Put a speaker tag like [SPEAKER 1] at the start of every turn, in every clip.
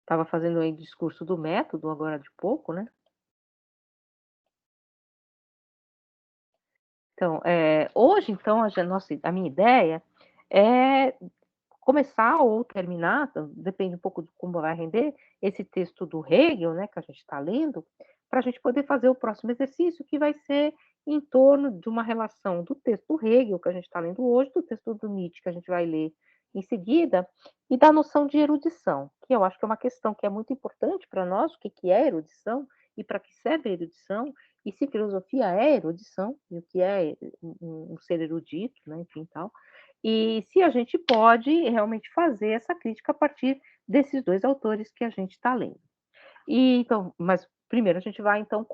[SPEAKER 1] estava fazendo aí discurso do método agora de pouco, né. Então, hoje então a minha ideia é começar ou terminar, então depende um pouco de como vai render, esse texto do Hegel, né, que a gente está lendo, para a gente poder fazer o próximo exercício, que vai ser em torno de uma relação do texto do Hegel, que a gente está lendo hoje, do texto do Nietzsche, que a gente vai ler em seguida, e da noção de erudição, que eu acho que é uma questão que é muito importante para nós, o que que é erudição e para que serve a erudição, e se filosofia é erudição, e o que é um ser erudito, né, enfim, tal. E se a gente pode realmente fazer essa crítica a partir desses 2 autores que a gente está lendo. E então, mas primeiro a gente vai então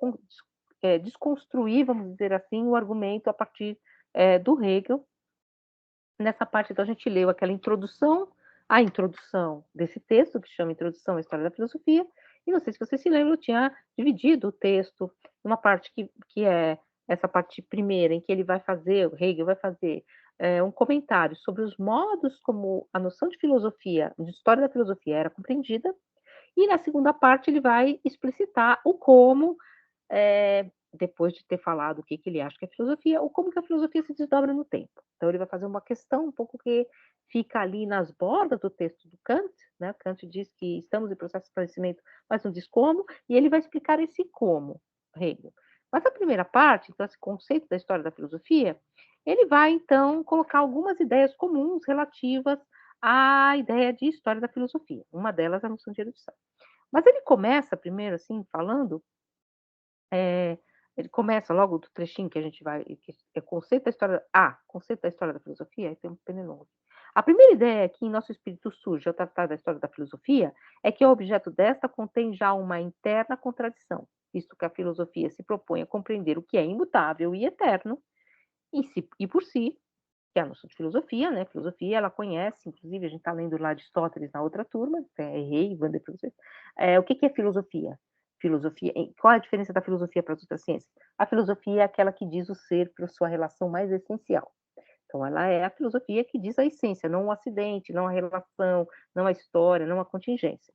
[SPEAKER 1] desconstruir, vamos dizer assim, o argumento a partir, do Hegel. Nessa parte, então, a gente leu aquela introdução, a introdução desse texto, que chama Introdução à História da Filosofia, e não sei se você se lembra, eu tinha dividido o texto numa parte que é essa parte primeira, em que ele vai fazer, o Hegel vai fazer, um comentário sobre os modos como a noção de filosofia, de história da filosofia era compreendida, e na segunda parte ele vai explicitar o como, depois de ter falado o que que ele acha que é filosofia, ou como que a filosofia se desdobra no tempo. Então ele vai fazer uma questão um pouco que fica ali nas bordas do texto do Kant, né, Kant diz que estamos em processo de esclarecimento, mas não diz como, e ele vai explicar esse como, Hegel. Mas a primeira parte, então esse conceito da história da filosofia, ele vai então colocar algumas ideias comuns relativas à ideia de história da filosofia, uma delas é a noção de erudição. Mas ele começa primeiro, assim, falando, eh, ele começa logo do trechinho que a gente vai que é conceito da história da filosofia, aí tem um pernilongo. A primeira ideia que em nosso espírito surge ao tratar da história da filosofia é que o objeto desta contém já uma interna contradição, visto que a filosofia se propõe a compreender o que é imutável e eterno em si e por si, que é a noção de filosofia, né, filosofia ela conhece, inclusive a gente está lendo lá Aristóteles na outra turma, errei, Wander para vocês, o que que é filosofia? Filosofia qual é a diferença da filosofia para as outras ciências? A filosofia é aquela que diz o ser por sua relação mais essencial. Então ela é a filosofia que diz a essência, não o acidente, não a relação, não a história, não a contingência.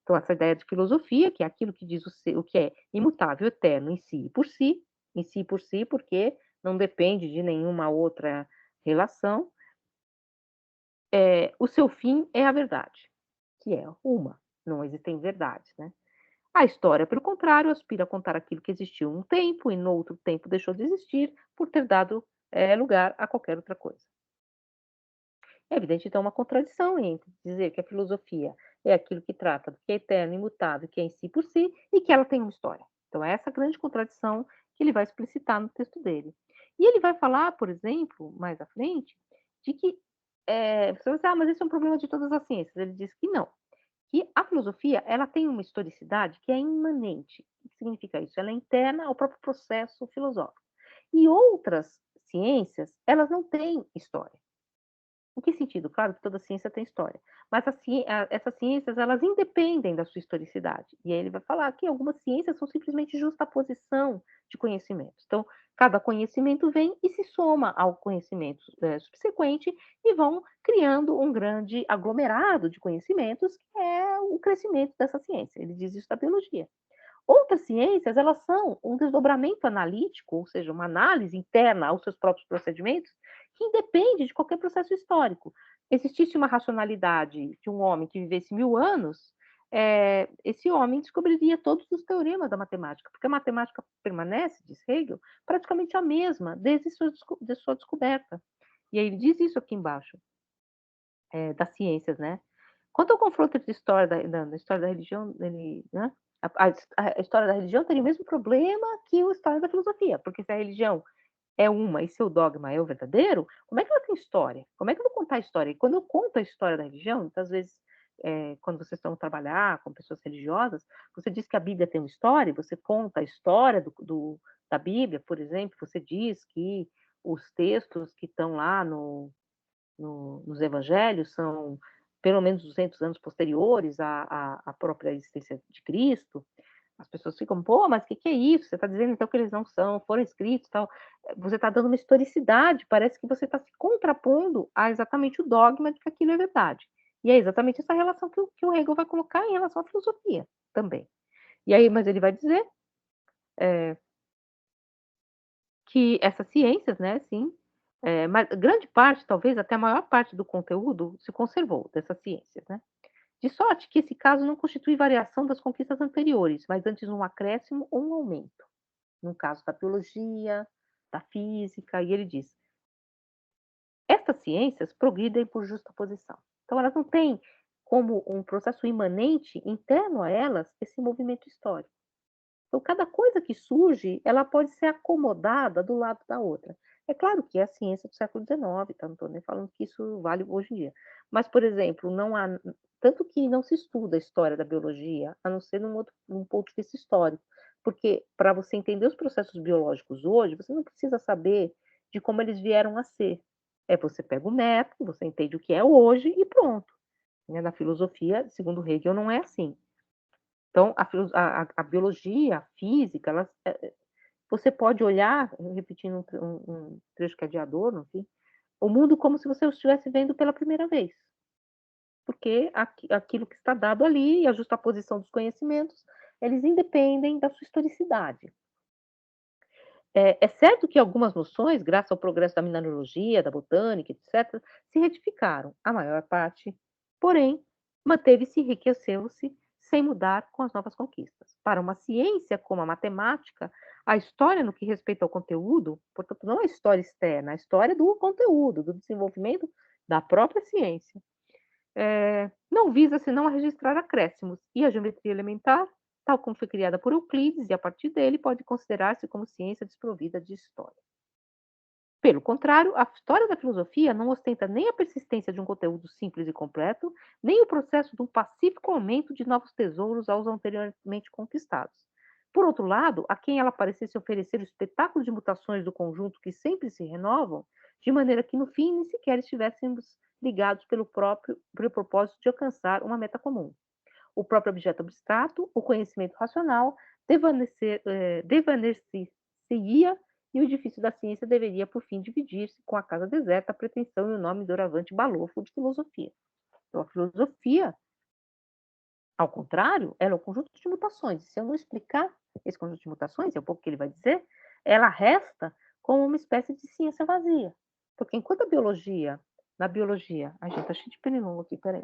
[SPEAKER 1] Então essa ideia de filosofia, que é aquilo que diz o ser, o que é imutável, eterno em si e por si, porque não depende de nenhuma outra relação, o seu fim é a verdade, que é uma, não existem verdades, né. A história, pelo contrário, aspira a contar aquilo que existiu um tempo e no outro tempo deixou de existir por ter dado, lugar a qualquer outra coisa. É evidente, então, uma contradição entre dizer que a filosofia é aquilo que trata do que é eterno, imutável, que é em si por si, e que ela tem uma história. Então, é essa grande contradição que ele vai explicitar no texto dele. E ele vai falar, por exemplo, mais à frente, de que, você vai dizer: "Ah, mas isso é um problema de todas as ciências". Ele diz que não, que a filosofia, ela tem uma historicidade que é imanente. O que significa isso? Ela é interna ao próprio processo filosófico. E outras ciências, elas não têm história. Em que sentido? Claro que toda ciência tem história, mas essas ciências elas independem da sua historicidade. E aí ele vai falar que algumas ciências são simplesmente justaposição de conhecimentos. Então, cada conhecimento vem e se soma ao conhecimento, subsequente e vão criando um grande aglomerado de conhecimentos, que é o crescimento dessa ciência. Ele diz isso da biologia. Outras ciências, elas são um desdobramento analítico, ou seja, uma análise interna aos seus próprios procedimentos, que independe de qualquer processo histórico. Existisse uma racionalidade de um homem que vivesse 1000 anos, esse homem descobriria todos os teoremas da matemática, porque a matemática permanece, diz Hegel, praticamente a mesma desde de sua descoberta. E aí ele diz isso aqui embaixo, das ciências, né? Quanto ao confronto entre história da história da religião, ele, né, a história da religião teria o mesmo problema que a história da filosofia, porque se a religião é uma e seu dogma é o verdadeiro, como é que ela tem história? Como é que eu vou contar a história? E quando eu conto a história da religião, muitas vezes, quando vocês estão trabalhar com pessoas religiosas, você diz que a Bíblia tem uma história, e você conta a história da Bíblia, por exemplo, você diz que os textos que estão lá nos evangelhos são pelo menos 200 anos posteriores à própria existência de Cristo, as pessoas ficam: "Pô, mas o que que é isso? Você está dizendo então que eles não foram escritos, tal". Você está dando uma historicidade, parece que você está se contrapondo a exatamente o dogma de que aquilo é verdade. E é exatamente essa relação que o Hegel vai colocar em relação à filosofia também. E aí, mas ele vai dizer que essas ciências, né, sim, mas grande parte, talvez até a maior parte do conteúdo se conservou dessas ciências, né. De sorte que esse caso não constitui variação das conquistas anteriores, mas antes um acréscimo ou um aumento. No caso da biologia, da física, e ele diz: estas ciências progridem por justaposição. Então, elas não têm como um processo imanente interno a elas esse movimento histórico. Então, cada coisa que surge, ela pode ser acomodada do lado da outra. É claro que é a ciência do século XIX, tá? Não estou nem falando que isso vale hoje em dia. Mas, por exemplo, não há tanto que não se estuda a história da biologia, a não ser num ponto de vista histórico. Porque para você entender os processos biológicos hoje, você não precisa saber de como eles vieram a ser. É, você pega o método, você entende o que é hoje e pronto. Né? Na filosofia, segundo Hegel, não é assim. Então, a biologia, a física, elas, você pode olhar, repetindo um trecho que é de Adorno, enfim, o mundo como se você o estivesse vendo pela primeira vez. Porque aquilo que está dado ali, a justaposição dos conhecimentos, eles independem da sua historicidade. É certo que algumas noções, graças ao progresso da mineralogia, da botânica, etc., se retificaram, a maior parte, porém, manteve-se e enriqueceu-se sem mudar com as novas conquistas. Para uma ciência como a matemática, a história no que respeita ao conteúdo, portanto, não a história externa, a história do conteúdo, do desenvolvimento da própria ciência, não visa senão a registrar acréscimos, e a geometria elementar, tal como foi criada por Euclides, e a partir dele pode considerar-se como ciência desprovida de história. Pelo contrário, a história da filosofia não ostenta nem a persistência de um conteúdo simples e completo, nem o processo de um pacífico aumento de novos tesouros aos anteriormente conquistados. Por outro lado, a quem ela parecesse oferecer o espetáculo de mutações do conjunto que sempre se renovam, de maneira que no fim nem sequer estivéssemos ligados pelo propósito de alcançar uma meta comum. O próprio objeto abstrato, o conhecimento racional, devanecer-se-ia e o edifício da ciência deveria, por fim, dividir-se com a casa deserta, a pretensão e o nome doravante balofo de filosofia. Então, a filosofia, ao contrário, ela é um conjunto de mutações. Se eu não explicar esse conjunto de mutações, é um pouco o que ele vai dizer, ela resta como uma espécie de ciência vazia. Porque enquanto na biologia, a gente tá cheio de pernilongo aqui, peraí.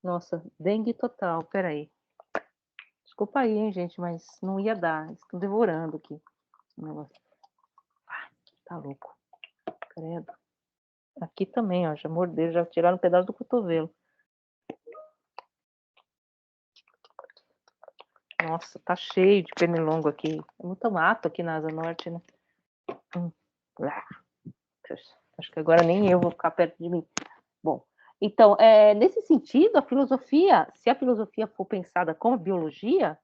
[SPEAKER 1] Nossa, dengue total, peraí. Desculpa aí, hein, gente, mas não ia dar. Estou devorando aqui o negócio. Ai, tá louco. Credo. Aqui também, ó, já morderam, já tiraram um pedaço do cotovelo. Nossa, tá cheio de pernilongo aqui. É muito mato aqui na Asa Norte, né? Acho que agora nem eu vou ficar perto de mim. Bom, então, nesse sentido, a filosofia, se a filosofia for pensada como biologia,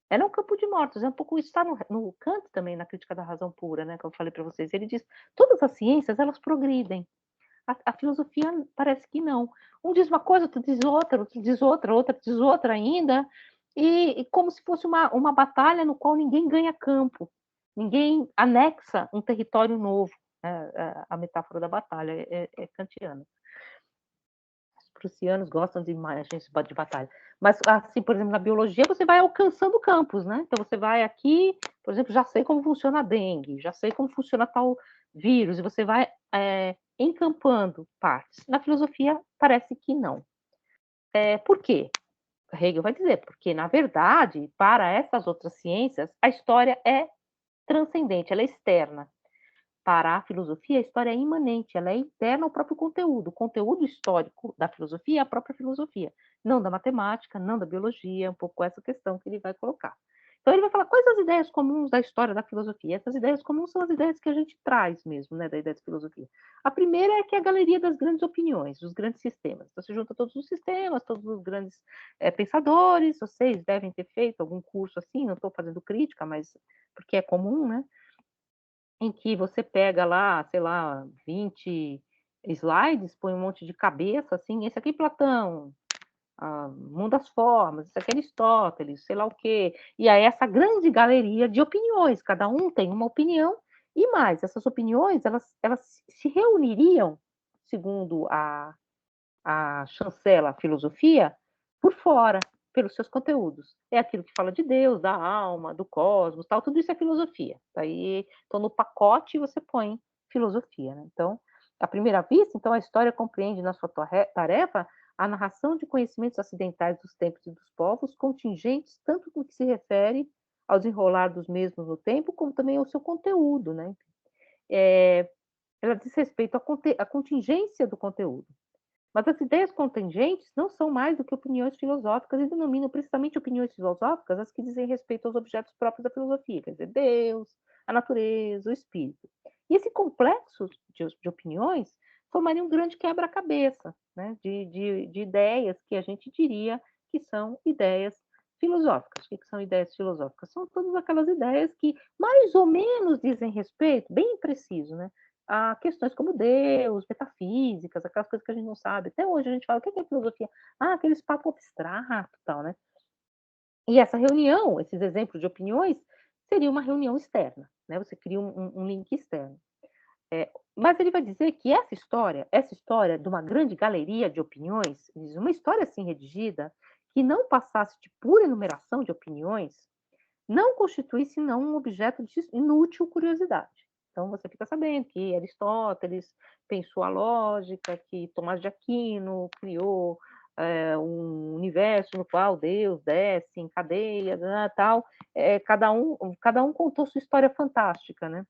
[SPEAKER 1] ela é um campo de mortos. É um pouco isso está no Kant também, na Crítica da Razão Pura, né, que eu falei para vocês. Ele diz, todas as ciências, elas progridem. A filosofia parece que não. Um diz uma coisa, outro diz outra, outro diz outra, outra diz outra ainda, e como se fosse uma batalha no qual ninguém ganha campo, ninguém anexa um território novo. A metáfora da batalha é kantiana. Os prussianos gostam de imagens de batalha. Mas, assim, por exemplo, na biologia, você vai alcançando campos, né? Então, você vai aqui, por exemplo, já sei como funciona a dengue, já sei como funciona tal vírus, e você vai encampando partes. Na filosofia, parece que não. Por quê? Hegel vai dizer, porque, na verdade, para essas outras ciências, a história é transcendente, ela é externa. Para a filosofia, a história é imanente, ela é interna ao próprio conteúdo. O conteúdo histórico da filosofia é a própria filosofia, não da matemática, não da biologia, é um pouco essa questão que ele vai colocar. Então, ele vai falar quais as ideias comuns da história da filosofia. Essas ideias comuns são as ideias que a gente traz mesmo, né, da ideia de filosofia. A primeira é que é a galeria das grandes opiniões, dos grandes sistemas. Então, você junta todos os sistemas, todos os grandes pensadores. Vocês devem ter feito algum curso assim, não estou fazendo crítica, mas porque é comum, né? Em que você pega lá, sei lá, 20 slides, põe um monte de cabeça, assim, esse aqui Platão, Mundo das Formas, esse aqui é Aristóteles, sei lá o quê. E aí essa grande galeria de opiniões, cada um tem uma opinião, e mais, essas opiniões, elas se reuniriam, segundo a chancela filosofia, por fora, pelos seus conteúdos. É aquilo que fala de Deus, da alma, do cosmos, tal, tudo isso é filosofia. Daí, então, no pacote você põe filosofia, né? Então, à primeira vista, então, a história compreende na sua tarefa a narração de conhecimentos acidentais dos tempos e dos povos, contingentes tanto no que se refere ao desenrolar dos mesmos no tempo, como também ao seu conteúdo, né? Ela diz respeito à contingência do conteúdo. Mas as ideias contingentes não são mais do que opiniões filosóficas e denominam precisamente opiniões filosóficas as que dizem respeito aos objetos próprios da filosofia, quer dizer, Deus, a natureza, o espírito. E esse complexo de opiniões formaria um grande quebra-cabeça, né, de ideias que a gente diria que são ideias filosóficas. O que são ideias filosóficas? São todas aquelas ideias que mais ou menos dizem respeito, bem preciso, né, a questões como Deus, metafísicas, aquelas coisas que a gente não sabe. Até hoje a gente fala, o que é filosofia? Ah, aqueles papo abstrato e tal, né? E essa reunião, esses exemplos de opiniões, seria uma reunião externa, né? Você cria um link externo. Mas ele vai dizer que essa história de uma grande galeria de opiniões, uma história assim redigida, que não passasse de pura enumeração de opiniões, não constitui senão um objeto de inútil curiosidade. Então, você fica sabendo que Aristóteles pensou a lógica, que Tomás de Aquino criou um universo no qual Deus desce em cadeia, né, tal. Cada um contou sua história fantástica, né?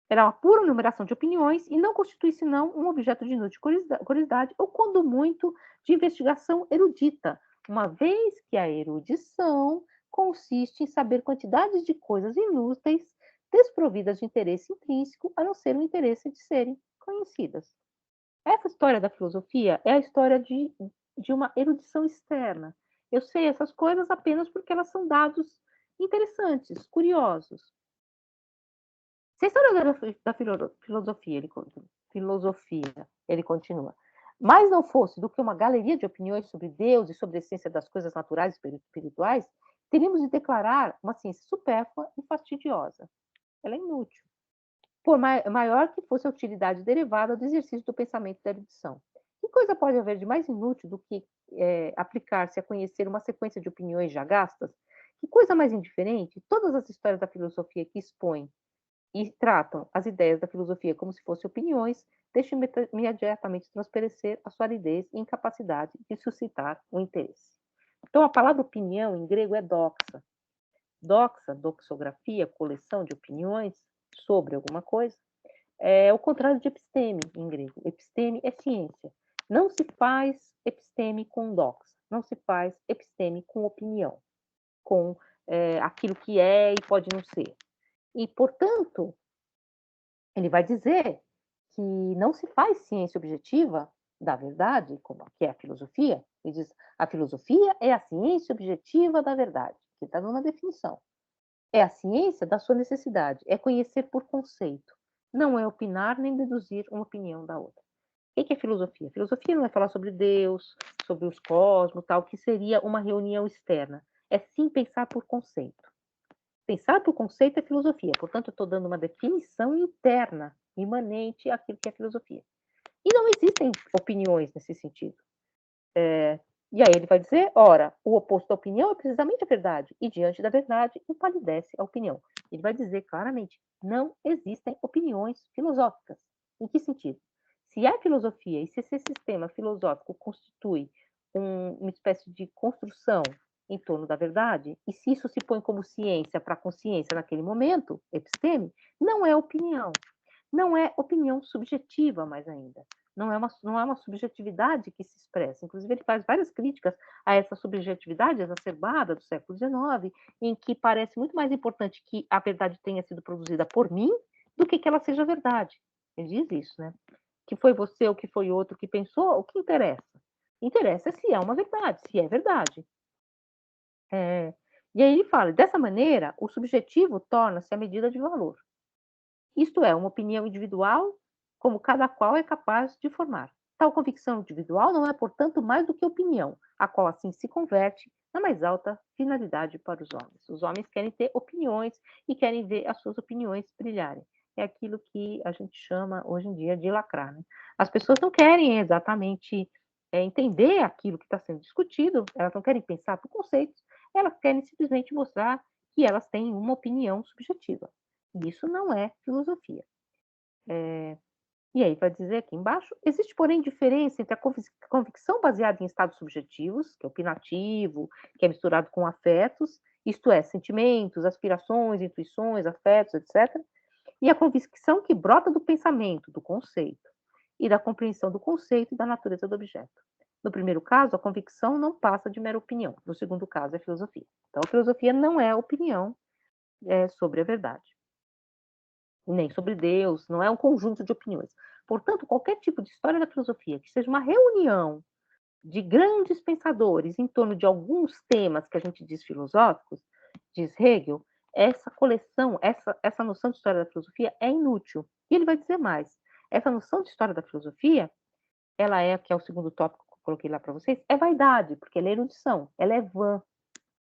[SPEAKER 1] Era uma pura numeração de opiniões e não constitui senão um objeto de inútil curiosidade ou, quando muito, de investigação erudita, uma vez que a erudição consiste em saber quantidades de coisas inúteis, desprovidas de interesse intrínseco, a não ser o interesse de serem conhecidas. Essa história da filosofia é a história de uma erudição externa. Eu sei essas coisas apenas porque elas são dados interessantes, curiosos. Se a história da filosofia, ele continua, mas não fosse do que uma galeria de opiniões sobre Deus e sobre a essência das coisas naturais e espirituais, teríamos de declarar uma ciência supérflua e fastidiosa. Ela é inútil. Por maior que fosse a utilidade derivada do exercício do pensamento e da erudição. Que coisa pode haver de mais inútil do que aplicar-se a conhecer uma sequência de opiniões já gastas? Que coisa mais indiferente? Todas as histórias da filosofia que expõem e tratam as ideias da filosofia como se fossem opiniões, deixam imediatamente transparecer a sua aridez e incapacidade de suscitar o interesse. Então, a palavra opinião em grego é doxa. Doxa, doxografia, coleção de opiniões sobre alguma coisa, é o contrário de episteme em grego. Episteme é ciência. Não se faz episteme com doxa, não se faz episteme com opinião, com aquilo que é e pode não ser. E, portanto, ele vai dizer que não se faz ciência objetiva da verdade, como que é a filosofia. Ele diz, a filosofia é a ciência objetiva da verdade, que está numa definição. É a ciência da sua necessidade, é conhecer por conceito, não é opinar nem deduzir uma opinião da outra. O que é filosofia? Filosofia não é falar sobre Deus, sobre os cosmos, tal, que seria uma reunião externa. É sim pensar por conceito. Pensar por conceito é filosofia, portanto, eu estou dando uma definição interna, imanente àquilo que é filosofia. E não existem opiniões nesse sentido. E aí ele vai dizer, ora, o oposto da opinião é precisamente a verdade, e diante da verdade empalidece a opinião. Ele vai dizer claramente, não existem opiniões filosóficas. Em que sentido? Se há filosofia e se esse sistema filosófico constitui uma espécie de construção em torno da verdade, e se isso se põe como ciência para a consciência naquele momento, episteme, não é opinião. Não é opinião subjetiva mais ainda. Não é uma subjetividade que se expressa. Inclusive, ele faz várias críticas a essa subjetividade exacerbada do século XIX, em que parece muito mais importante que a verdade tenha sido produzida por mim do que ela seja verdade. Ele diz isso, né? Que foi você ou que foi outro que pensou, o que interessa? Interessa se é uma verdade, se é verdade. E aí ele fala, dessa maneira, o subjetivo torna-se a medida de valor. Isto é, uma opinião individual como cada qual é capaz de formar. Tal convicção individual não é, portanto, mais do que opinião, a qual assim se converte na mais alta finalidade para os homens. Os homens querem ter opiniões e querem ver as suas opiniões brilharem. É aquilo que a gente chama hoje em dia de lacrar, né? As pessoas não querem exatamente entender aquilo que está sendo discutido, elas não querem pensar por conceitos, elas querem simplesmente mostrar que elas têm uma opinião subjetiva. Isso não é filosofia. E aí vai dizer aqui embaixo, existe, porém, diferença entre a convicção baseada em estados subjetivos, que é opinativo, que é misturado com afetos, isto é, sentimentos, aspirações, intuições, afetos, etc., e a convicção que brota do pensamento, do conceito, e da compreensão do conceito e da natureza do objeto. No primeiro caso, a convicção não passa de mera opinião. No segundo caso, é filosofia. Então, a filosofia não é opinião sobre a verdade, nem sobre Deus, não é um conjunto de opiniões. Portanto, qualquer tipo de história da filosofia que seja uma reunião de grandes pensadores em torno de alguns temas que a gente diz filosóficos, diz Hegel, essa coleção, essa noção de história da filosofia é inútil. E ele vai dizer mais. Essa noção de história da filosofia, ela é, que é o segundo tópico que eu coloquei lá para vocês, é vaidade, porque ela é erudição, ela é vã,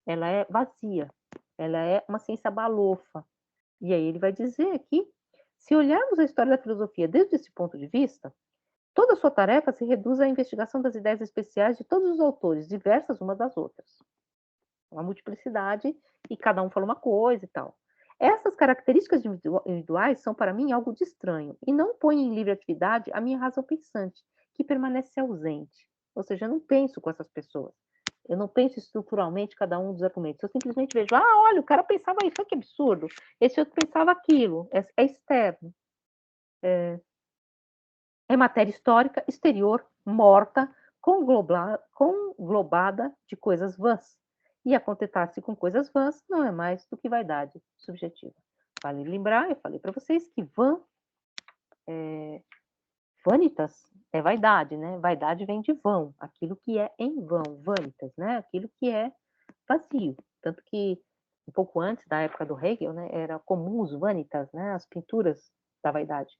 [SPEAKER 1] ela é vazia, ela é uma ciência balofa. E aí ele vai dizer aqui, se olharmos a história da filosofia desde esse ponto de vista, toda a sua tarefa se reduz à investigação das ideias especiais de todos os autores, diversas umas das outras. Uma multiplicidade e cada um fala uma coisa e tal. Essas características individuais são para mim algo de estranho e não põem em livre atividade a minha razão pensante, que permanece ausente. Ou seja, eu não penso com essas pessoas. Eu não penso estruturalmente cada um dos argumentos. Eu simplesmente vejo, olha, o cara pensava isso, olha que absurdo. Esse outro pensava aquilo. É externo. É matéria histórica, exterior, morta, conglobada de coisas vãs. E acontentar-se com coisas vãs não é mais do que vaidade subjetiva. Vale lembrar, eu falei para vocês que vanitas é vaidade, né? Vaidade vem de vão, aquilo que é em vão, vanitas, né? Aquilo que é vazio. Tanto que um pouco antes da época do Hegel, né, era comum os vanitas, né, as pinturas da vaidade.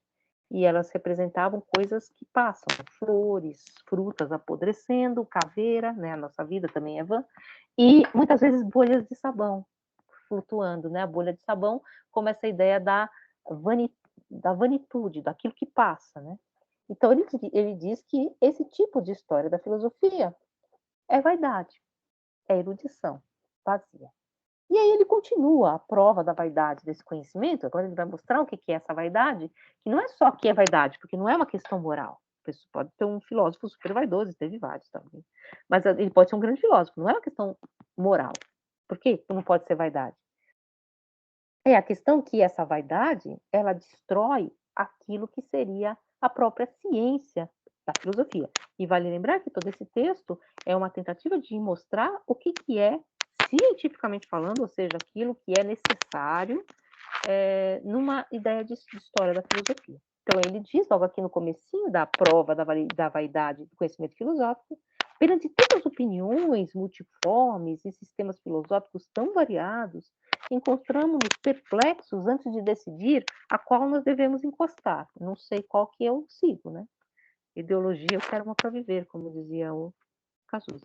[SPEAKER 1] E elas representavam coisas que passam, flores, frutas apodrecendo, caveira, né, a nossa vida também é vã, e muitas vezes bolhas de sabão flutuando, né, a bolha de sabão como essa ideia da vanitude, daquilo que passa, né. Então ele diz que esse tipo de história da filosofia é vaidade, é erudição, vazia. E aí ele continua a prova da vaidade desse conhecimento, agora ele vai mostrar o que é essa vaidade, que não é só que é vaidade, porque não é uma questão moral. Você pode ter um filósofo super vaidoso, teve vários também. Mas ele pode ser um grande filósofo, não é uma questão moral. Por que não pode ser vaidade? É a questão que essa vaidade, ela destrói aquilo que seria a própria ciência da filosofia. E vale lembrar que todo esse texto é uma tentativa de mostrar o que é, cientificamente falando, ou seja, aquilo que é necessário numa ideia de história da filosofia. Então ele diz, logo aqui no comecinho da prova da vaidade do conhecimento filosófico, perante tantas opiniões multiformes e sistemas filosóficos tão variados, encontramos-nos perplexos antes de decidir a qual nós devemos encostar. Não sei qual que eu sigo, né? Ideologia, eu quero uma para viver, como dizia o Cazuza.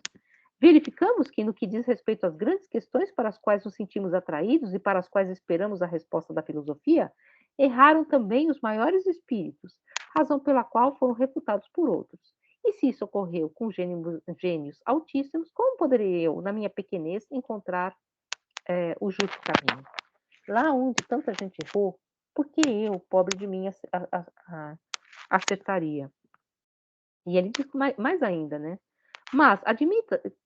[SPEAKER 1] Verificamos que, no que diz respeito às grandes questões para as quais nos sentimos atraídos e para as quais esperamos a resposta da filosofia, erraram também os maiores espíritos, razão pela qual foram refutados por outros. E se isso ocorreu com gênios altíssimos, como poderia eu, na minha pequenez, encontrar o justo caminho? Lá onde tanta gente errou, por que eu, pobre de mim, acertaria? E ele diz mais ainda, né? Mas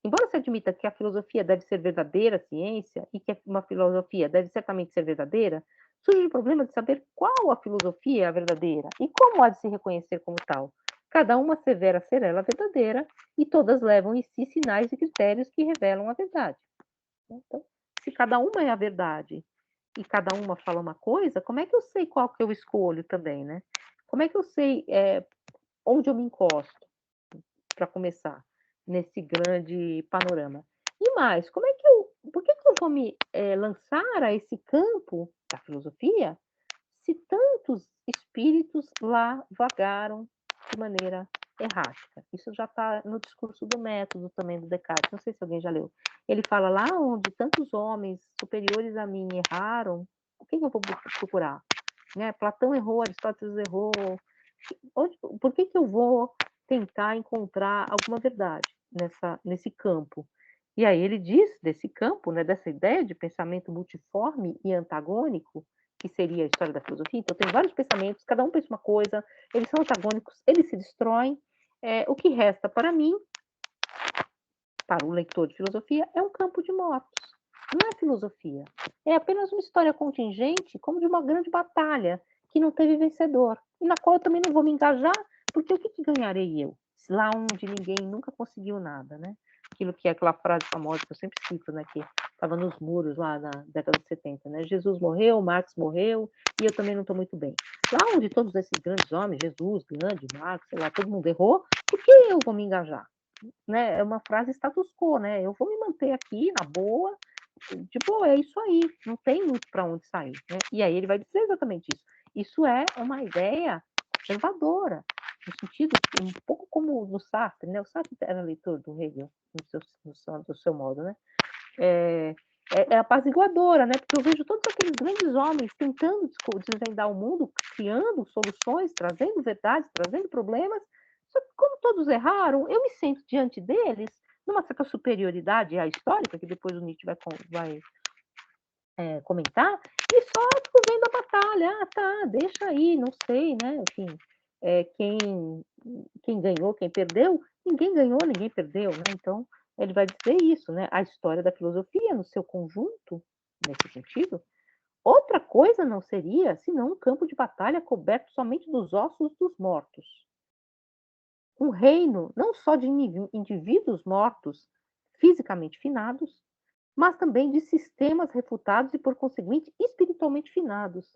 [SPEAKER 1] embora se admita que a filosofia deve ser verdadeira ciência e que uma filosofia deve certamente ser verdadeira, surge o problema de saber qual a filosofia é a verdadeira e como há de se reconhecer como tal. Cada uma assevera ser ela verdadeira e todas levam em si sinais e critérios que revelam a verdade. Então, se cada uma é a verdade e cada uma fala uma coisa, como é que eu sei qual que eu escolho também, né? Como é que eu sei onde eu me encosto, para começar, nesse grande panorama? E mais, por que eu vou me lançar a esse campo da filosofia se tantos espíritos lá vagaram de maneira errática. Isso já está no discurso do método também do Descartes, não sei se alguém já leu. Ele fala lá onde tantos homens superiores a mim erraram, o que eu vou procurar? Né? Platão errou, Aristóteles errou. Por que eu vou tentar encontrar alguma verdade nesse campo? E aí ele diz desse campo, né, dessa ideia de pensamento multiforme e antagônico, que seria a história da filosofia. Então tem vários pensamentos, cada um pensa uma coisa, eles são antagônicos, eles se destroem. O que resta para mim, para o leitor de filosofia, é um campo de mortos. Não é filosofia. É apenas uma história contingente, como de uma grande batalha, que não teve vencedor. E na qual eu também não vou me engajar, porque o que ganharei eu? Lá onde ninguém nunca conseguiu nada, né? Aquilo que é aquela frase famosa que eu sempre cito, né? Que estava nos muros lá na década de 70, né? Jesus morreu, Marx morreu, e eu também não estou muito bem. Lá onde todos esses grandes homens, Jesus, grande, Marx, sei lá, todo mundo errou, por que eu vou me engajar? Né? É uma frase status quo, né? Eu vou me manter aqui na boa, de boa, é isso aí, não tem muito para onde sair, né? E aí ele vai dizer exatamente isso. Isso é uma ideia conservadora, no sentido um pouco como no Sartre, né? O Sartre era leitor do Hegel, do seu modo, né? É apaziguadora, né? Porque eu vejo todos aqueles grandes homens tentando desvendar o mundo, criando soluções, trazendo verdades, trazendo problemas. Só que como todos erraram, eu me sinto diante deles numa certa superioridade à histórica, que depois o Nietzsche vai comentar, e só fico vendo a batalha. Ah, tá, deixa aí, não sei, né? Enfim, quem ganhou, quem perdeu, ninguém ganhou, ninguém perdeu, né? Então, ele vai dizer isso, né? A história da filosofia, no seu conjunto, nesse sentido, outra coisa não seria senão um campo de batalha coberto somente dos ossos dos mortos. Um reino não só de indivíduos mortos, fisicamente finados, mas também de sistemas refutados e, por conseguinte, espiritualmente finados,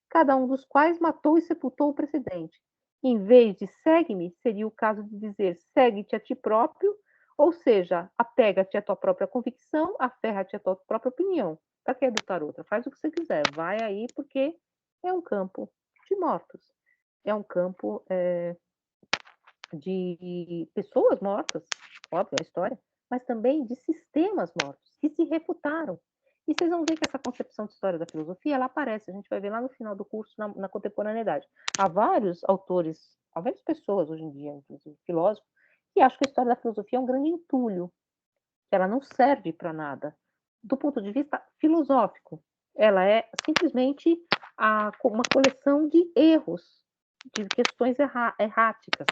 [SPEAKER 1] cada um dos quais matou e sepultou o precedente. Em vez de segue-me, seria o caso de dizer segue-te a ti próprio, ou seja, apega-te à tua própria convicção, aferra-te à tua própria opinião. Para que adotar outra? Faz o que você quiser, vai aí, porque é um campo de mortos. É um campo de pessoas mortas, óbvio, é a história, mas também de sistemas mortos, que se refutaram. E vocês vão ver que essa concepção de história da filosofia, ela aparece, a gente vai ver lá no final do curso, na contemporaneidade. Há vários autores, há várias pessoas hoje em dia, inclusive filósofos, que acham que a história da filosofia é um grande entulho, que ela não serve para nada. Do ponto de vista filosófico, ela é simplesmente uma coleção de erros, de questões erráticas.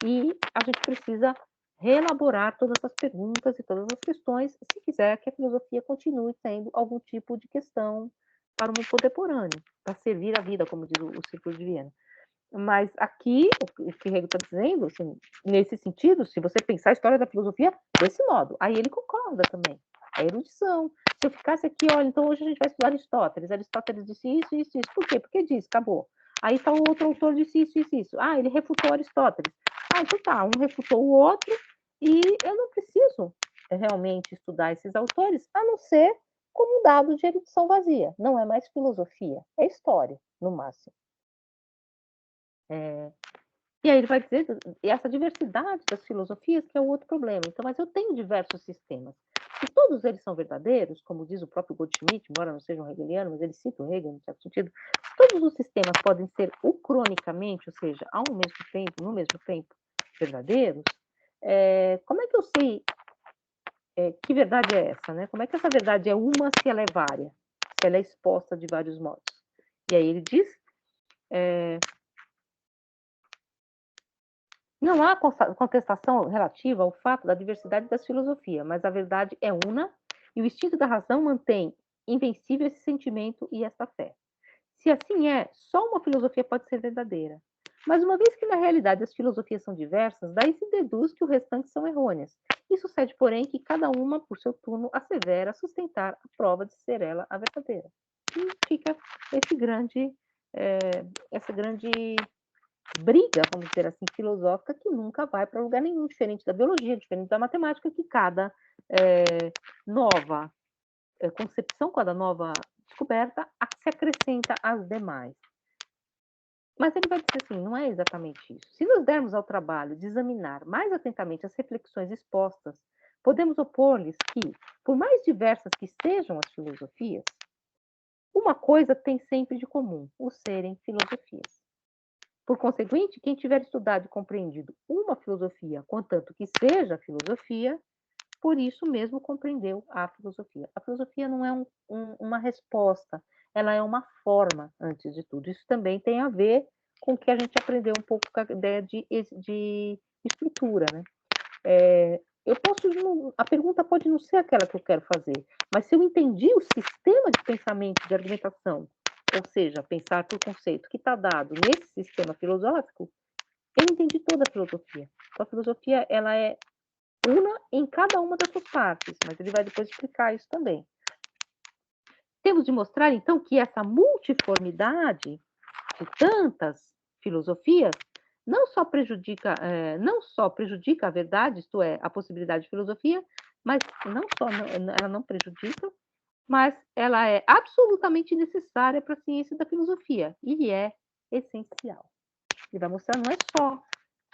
[SPEAKER 1] E a gente precisa reelaborar todas as perguntas e todas as questões, se quiser que a filosofia continue sendo algum tipo de questão para o mundo contemporâneo, para servir a vida, como diz o Círculo de Viena. Mas aqui, o que Hegel está dizendo, assim, nesse sentido, se você pensar a história da filosofia desse modo, aí ele concorda também. É erudição. Se eu ficasse aqui, olha, então hoje a gente vai estudar Aristóteles. Aristóteles disse isso, isso, isso. Por quê? Porque disse, acabou. Aí está o outro autor disse isso, isso, isso. Ah, ele refutou Aristóteles. Ah, então tá, um refutou o outro e eu não preciso realmente estudar esses autores, a não ser como um dado de erudição vazia. Não é mais filosofia, é história, no máximo. E aí ele vai dizer essa diversidade das filosofias que é o outro problema. Então, mas eu tenho diversos sistemas. Se todos eles são verdadeiros, como diz o próprio Goldschmidt, embora não seja um hegeliano, mas ele cita o Hegel, no certo sentido, todos os sistemas podem ser ucronicamente, ou seja, ao mesmo tempo, no mesmo tempo, verdadeiros, como é que eu sei que verdade é essa? Né? Como é que essa verdade é uma se ela é vária? Se ela é exposta de vários modos? E aí ele diz... Não há contestação relativa ao fato da diversidade das filosofias, mas a verdade é una e o instinto da razão mantém invencível esse sentimento e essa fé. Se assim é, só uma filosofia pode ser verdadeira. Mas uma vez que na realidade as filosofias são diversas, daí se deduz que o restante são errôneas. Isso sucede, porém, que cada uma, por seu turno, assevera sustentar a prova de ser ela a verdadeira. E fica essa grande briga, vamos dizer assim, filosófica, que nunca vai para lugar nenhum, diferente da biologia, diferente da matemática, que cada nova concepção, cada nova descoberta se acrescenta às demais. Mas ele vai dizer assim: não é exatamente isso. Se nos dermos ao trabalho de examinar mais atentamente as reflexões expostas, podemos opor-lhes que, por mais diversas que sejam as filosofias, uma coisa tem sempre de comum: o serem filosofias. Por conseguinte, quem tiver estudado e compreendido uma filosofia, contanto que seja filosofia, por isso mesmo compreendeu a filosofia. A filosofia não é uma resposta, ela é uma forma, antes de tudo. Isso também tem a ver com o que a gente aprendeu um pouco com a ideia de estrutura, né? Eu posso, a pergunta pode não ser aquela que eu quero fazer, mas se eu entendi o sistema de pensamento, de argumentação, ou seja, pensar por conceito que está dado nesse sistema filosófico, eu entendi toda a filosofia. Então, a filosofia, ela é una em cada uma das suas partes, mas ele vai depois explicar isso também. Temos de mostrar, então, que essa multiformidade de tantas filosofias não só prejudica a verdade, isto é, a possibilidade de filosofia, mas ela não prejudica, mas ela é absolutamente necessária para a ciência da filosofia e é essencial. Ele vai mostrar não é só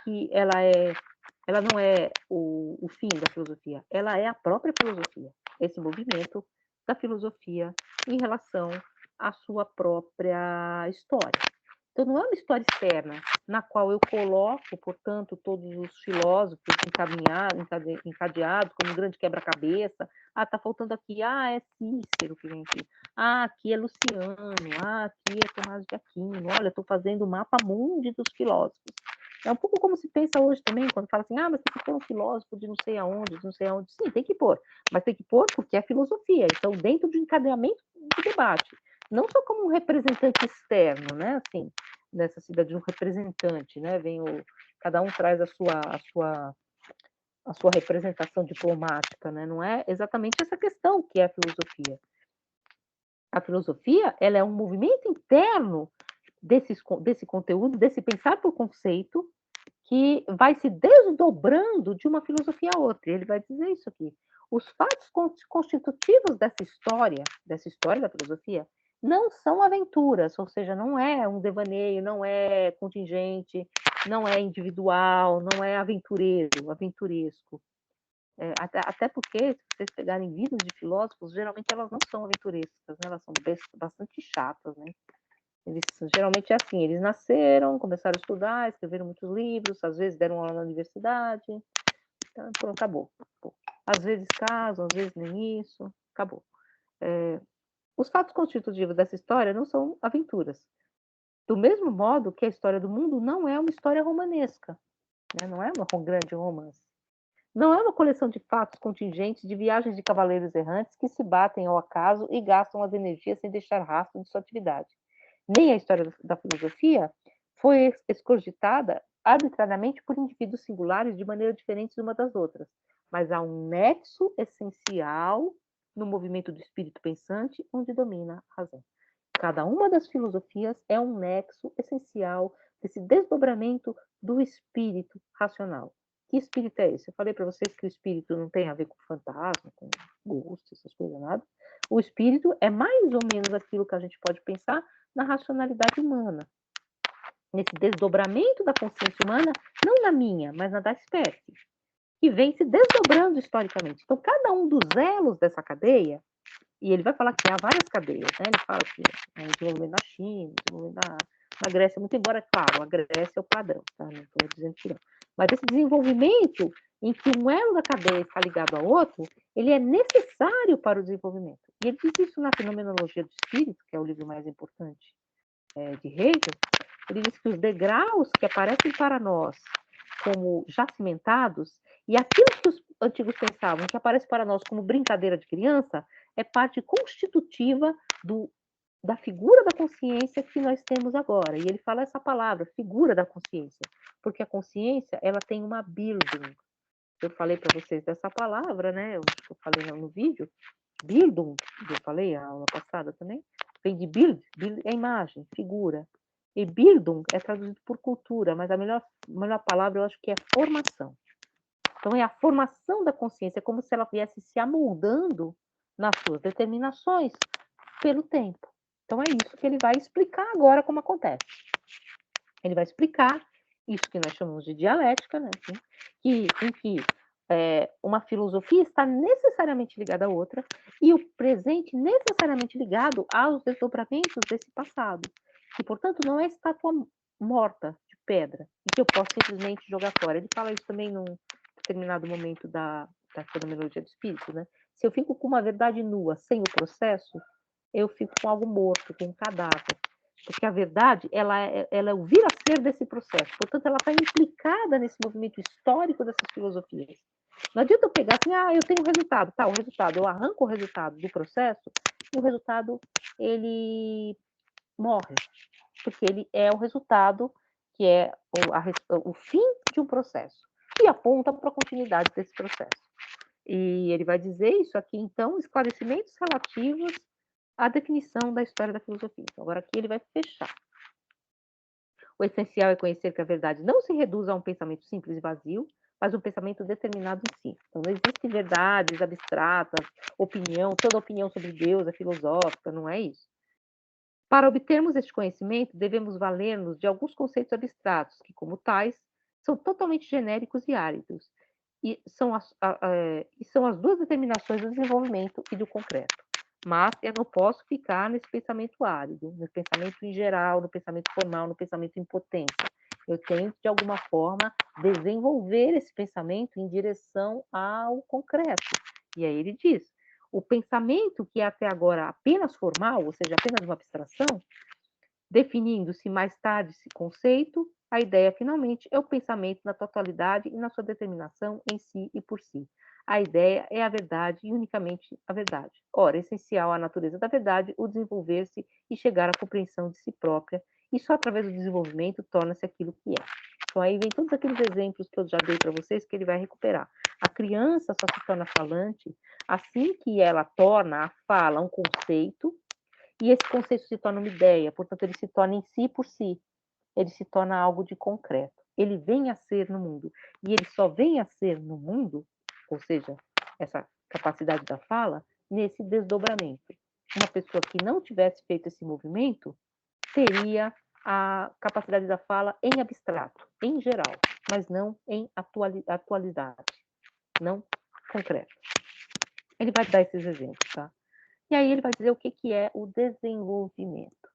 [SPEAKER 1] que ela não é o fim da filosofia, ela é a própria filosofia, esse movimento da filosofia em relação à sua própria história. Então, não é uma história externa, na qual eu coloco, portanto, todos os filósofos encadeados como um grande quebra-cabeça. Ah, está faltando aqui, é Cícero que vem aqui. Aqui é Luciano. Aqui é Tomás de Aquino. Olha, estou fazendo o mapa mundi dos filósofos. É um pouco como se pensa hoje também, quando fala assim, mas tem que pôr um filósofo de não sei aonde, de não sei aonde. Sim, tem que pôr, mas tem que pôr porque é filosofia. Então, dentro de um encadeamento de debate. Não só como um representante externo, né? Assim, nessa cidade de um representante, né? Cada um traz a sua representação diplomática, né? Não é exatamente essa questão que é a filosofia. A filosofia, ela é um movimento interno desse conteúdo, desse pensar por conceito, que vai se desdobrando de uma filosofia a outra. Ele vai dizer isso aqui. Os fatos constitutivos dessa história da filosofia, não são aventuras, ou seja, não é um devaneio, não é contingente, não é individual, não é aventuresco. Até porque, se vocês pegarem vidas de filósofos, geralmente elas não são aventurescas, né? Elas são bastante chatas, né? Eles geralmente é assim, eles nasceram, começaram a estudar, escreveram muitos livros, às vezes deram aula na universidade, então, pronto, acabou. Às vezes casam, às vezes nem isso, acabou. Os fatos constitutivos dessa história não são aventuras. Do mesmo modo que a história do mundo não é uma história romanesca, né? Não é um grande romance. Não é uma coleção de fatos contingentes de viagens de cavaleiros errantes que se batem ao acaso e gastam as energias sem deixar rastro de sua atividade. Nem a história da filosofia foi escogitada arbitrariamente por indivíduos singulares de maneira diferente uma das outras, mas há um nexo essencial no movimento do espírito pensante onde domina a razão. Cada uma das filosofias é um nexo essencial desse desdobramento do espírito racional. Que espírito é esse? Eu falei para vocês que o espírito não tem a ver com fantasma, com gosto, essas coisas, nada. O espírito é mais ou menos aquilo que a gente pode pensar na racionalidade humana, nesse desdobramento da consciência humana, não na minha, mas na da espécie, que vem se desdobrando historicamente. Então, cada um dos elos dessa cadeia, e ele vai falar que há várias cadeias, né? Ele fala que o desenvolvimento na China, o desenvolvimento na Grécia, muito embora, claro, a Grécia é o padrão, tá? Não estou dizendo que não. Mas esse desenvolvimento em que um elo da cadeia está ligado ao outro, ele é necessário para o desenvolvimento. E ele diz isso na Fenomenologia do Espírito, que é o livro mais importante de Hegel. Ele diz que os degraus que aparecem para nós como já cimentados, e aquilo que os antigos pensavam que aparece para nós como brincadeira de criança, é parte constitutiva da figura da consciência que nós temos agora. E ele fala essa palavra, figura da consciência, porque a consciência, ela tem uma Bildung. Eu falei para vocês dessa palavra, né? Eu acho que eu falei no vídeo. Bildung, eu falei a aula passada também, vem de Bild é imagem, figura. E Bildung é traduzido por cultura, mas a melhor palavra eu acho que é formação. Então é a formação da consciência, é como se ela viesse se amoldando nas suas determinações pelo tempo. Então é isso que ele vai explicar agora como acontece. Ele vai explicar isso que nós chamamos de dialética, né, assim, em que uma filosofia está necessariamente ligada à outra e o presente necessariamente ligado aos desdobramentos desse passado, que, portanto, não é estátua morta de pedra e que eu posso simplesmente jogar fora. Ele fala isso também num determinado momento da fenomenologia do espírito, né? Se eu fico com uma verdade nua sem o processo, eu fico com algo morto, com um cadáver. Porque a verdade, ela é o vir a ser desse processo. Portanto, ela está implicada nesse movimento histórico dessas filosofias. Não adianta eu pegar assim, eu tenho um resultado, tá, o resultado, eu arranco o resultado do processo e o resultado, ele morre, porque ele é o resultado que é o fim de um processo e aponta para a continuidade desse processo. E ele vai dizer isso aqui, então, esclarecimentos relativos à definição da história da filosofia. Então, agora aqui ele vai fechar. O essencial é conhecer que a verdade não se reduz a um pensamento simples e vazio, mas um pensamento determinado em si. Então, não existem verdades abstratas, toda opinião sobre Deus é filosófica, não é isso. Para obtermos este conhecimento, devemos valer-nos de alguns conceitos abstratos, que, como tais, são totalmente genéricos e áridos, e são as duas determinações do desenvolvimento e do concreto. Mas eu não posso ficar nesse pensamento árido, no pensamento em geral, no pensamento formal, no pensamento em potência. Eu tenho que, de alguma forma, desenvolver esse pensamento em direção ao concreto. E aí ele diz: o pensamento que é até agora apenas formal, ou seja, apenas uma abstração, definindo-se mais tarde esse conceito, a ideia, finalmente, é o pensamento na totalidade e na sua determinação em si e por si. A ideia é a verdade e unicamente a verdade. Ora, é essencial à natureza da verdade o desenvolver-se e chegar à compreensão de si própria, e só através do desenvolvimento torna-se aquilo que é. Então, aí vem todos aqueles exemplos que eu já dei para vocês que ele vai recuperar. A criança só se torna falante assim que ela torna a fala um conceito, e esse conceito se torna uma ideia, portanto, ele se torna em si por si, ele se torna algo de concreto. Ele vem a ser no mundo, e ele só vem a ser no mundo, ou seja, essa capacidade da fala, nesse desdobramento. Uma pessoa que não tivesse feito esse movimento teria a capacidade da fala em abstrato, em geral, mas não em atualidade, não concreto. Ele vai dar esses exemplos, tá? E aí ele vai dizer o que é o desenvolvimento.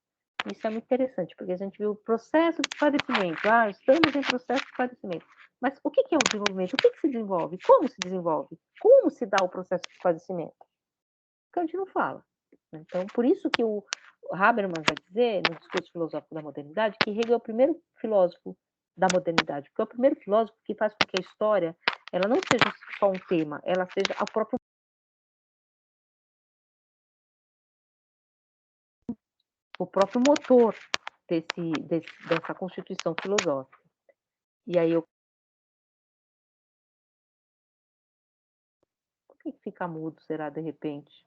[SPEAKER 1] Isso é muito interessante, porque a gente viu o processo de esclarecimento. Estamos em processo de esclarecimento. Mas o que é o desenvolvimento? O que se desenvolve? Como se desenvolve? Como se dá o processo de esclarecimento? Kant não fala. Então, por isso que o Habermas vai dizer, no discurso filosófico da modernidade, que Hegel é o primeiro filósofo da modernidade, porque é o primeiro filósofo que faz com que a história ela não seja só um tema, ela seja o próprio motor dessa constituição filosófica. E aí por que fica mudo, será, de repente?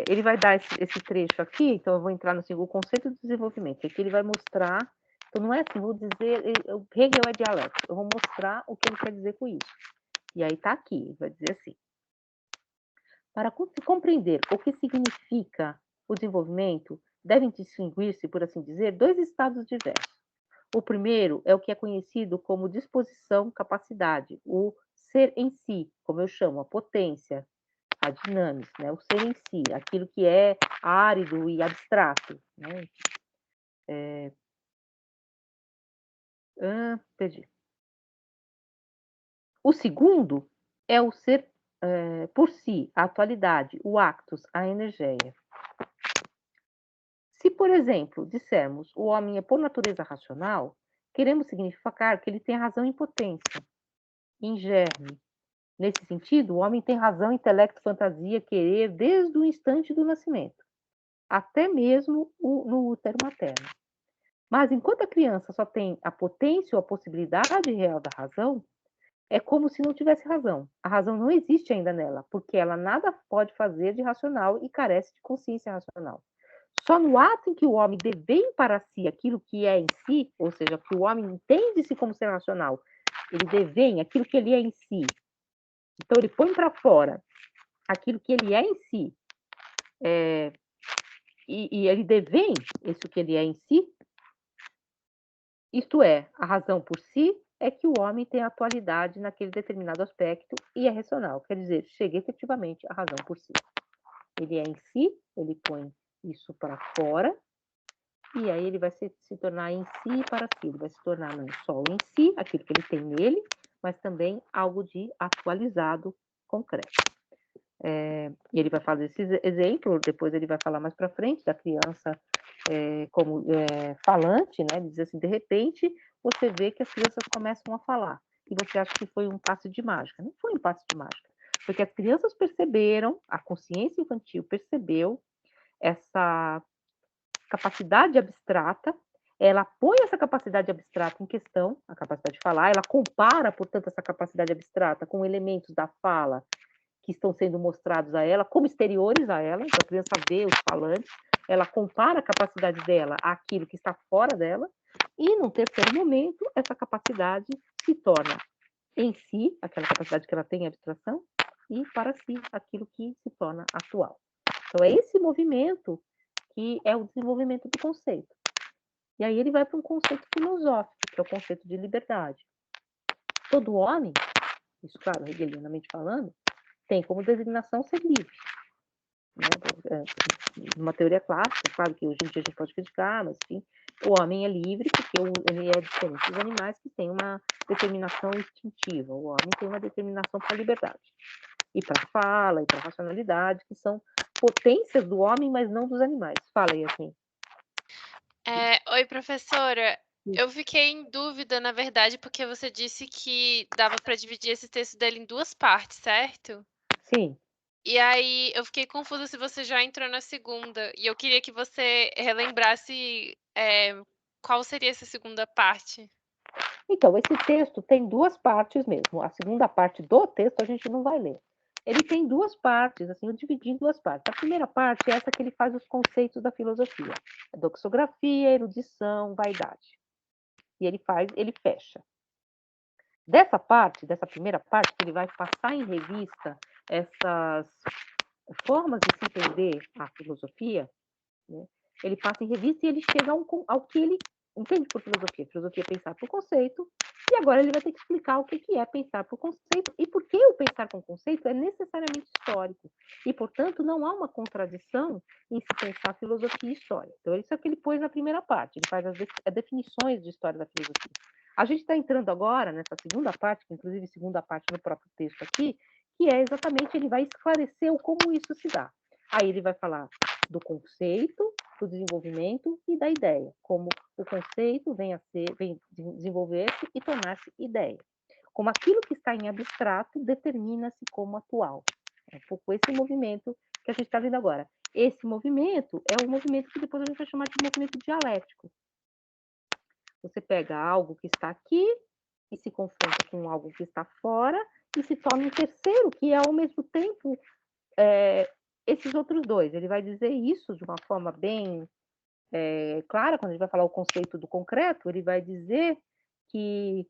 [SPEAKER 1] Ele vai dar esse trecho aqui, então eu vou entrar no o conceito de desenvolvimento. Aqui ele vai mostrar, então não é assim, vou dizer, Hegel é dialético, eu vou mostrar o que ele quer dizer com isso. E aí está aqui, vai dizer assim: para compreender o que significa o desenvolvimento, devem distinguir-se, por assim dizer, dois estados diversos. O primeiro é o que é conhecido como disposição, capacidade, o ser em si, como eu chamo, a potência, a dinâmica, né? O ser em si, aquilo que é árido e abstrato. Né? Perdi. O segundo é o ser por si, a atualidade, o actus, a energia. Se, por exemplo, dissermos o homem é por natureza racional, queremos significar que ele tem razão em potência, em germe. Nesse sentido, o homem tem razão, intelecto, fantasia, querer desde o instante do nascimento, até mesmo no útero materno. Mas enquanto a criança só tem a potência ou a possibilidade real da razão, é como se não tivesse razão. A razão não existe ainda nela, porque ela nada pode fazer de racional e carece de consciência racional. Só no ato em que o homem devém para si aquilo que é em si, ou seja, que o homem entende-se como ser racional, ele devém aquilo que ele é em si. Então ele põe para fora aquilo que ele é em si, e ele devém isso que ele é em si, Isto é, a razão por si é que o homem tem atualidade naquele determinado aspecto e é racional, quer dizer, chega efetivamente à razão por si. Ele é em si, ele põe isso para fora, e aí ele vai se tornar em si e para si. Ele vai se tornar não só em si, aquilo que ele tem nele, mas também algo de atualizado, concreto. E ele vai fazer esse exemplo, depois ele vai falar mais para frente da criança como falante, né? Ele diz assim, de repente você vê que as crianças começam a falar e você acha que foi um passe de mágica. Não foi um passe de mágica, porque as crianças perceberam, a consciência infantil percebeu essa capacidade abstrata, ela põe essa capacidade abstrata em questão, a capacidade de falar, ela compara, portanto, essa capacidade abstrata com elementos da fala que estão sendo mostrados a ela, como exteriores a ela, então a criança vê os falantes, ela compara a capacidade dela àquilo que está fora dela, e num terceiro momento, essa capacidade se torna em si, aquela capacidade que ela tem em abstração, e para si, aquilo que se torna atual. Então, é esse movimento que é o desenvolvimento do conceito. E aí ele vai para um conceito filosófico, que é o conceito de liberdade. Todo homem, isso claro, hegelianamente falando, tem como designação ser livre. Né? Uma teoria clássica, claro que hoje em dia a gente pode criticar, mas enfim, o homem é livre porque ele é diferente dos animais que têm uma determinação instintiva. O homem tem uma determinação para a liberdade. E para a fala, e para a racionalidade, que são potências do homem, mas não dos animais. Fala aí, assim.
[SPEAKER 2] Oi, professora. Eu fiquei em dúvida, na verdade, porque você disse que dava para dividir esse texto dele em 2 partes, certo?
[SPEAKER 1] Sim.
[SPEAKER 2] E aí eu fiquei confusa se você já entrou na segunda, e eu queria que você relembrasse, qual seria essa segunda parte.
[SPEAKER 1] Então, esse texto tem duas partes mesmo. A segunda parte do texto a gente não vai ler. Ele tem duas partes, assim, eu dividi em duas partes. A primeira parte é essa que ele faz os conceitos da filosofia: a doxografia, erudição, vaidade. E ele fecha. Dessa primeira parte, que ele vai passar em revista essas formas de se entender a filosofia, né? Ele passa em revista e ele chega ao que ele entende por filosofia. Filosofia é pensar por conceito, e agora ele vai ter que explicar o que é pensar por conceito e por que o pensar com conceito é necessariamente histórico. E, portanto, não há uma contradição em se pensar filosofia e história. Então, isso é o que ele pôs na primeira parte. Ele faz as definições de história da filosofia. A gente está entrando agora nessa segunda parte, que inclusive segunda parte no próprio texto aqui, que é exatamente, ele vai esclarecer o como isso se dá. Aí ele vai falar do conceito, do desenvolvimento e da ideia, como o conceito vem desenvolver-se e tornar-se ideia. Como aquilo que está em abstrato determina-se como atual. É um pouco esse movimento que a gente está vendo agora. Esse movimento é um movimento que depois a gente vai chamar de movimento dialético. Você pega algo que está aqui e se confronta com algo que está fora e se torna um terceiro, que é ao mesmo tempo esses outros dois. Ele vai dizer isso de uma forma bem clara, quando ele vai falar o conceito do concreto, ele vai dizer que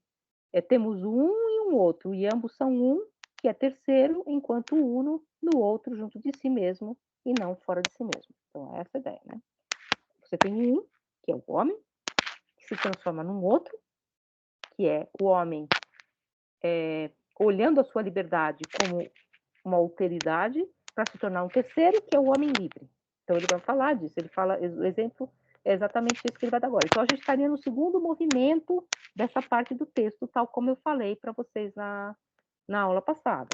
[SPEAKER 1] temos um e um outro, e ambos são um, que é terceiro, enquanto o uno no outro, junto de si mesmo, e não fora de si mesmo. Então, é essa a ideia, né? Você tem um, que é o homem, que se transforma num outro, que é o homem olhando a sua liberdade como uma alteridade, para se tornar um terceiro, que é o homem livre. Então, ele vai falar disso, ele fala, o exemplo é exatamente isso que ele vai dar agora. Então, a gente estaria no segundo movimento dessa parte do texto, tal como eu falei para vocês na aula passada.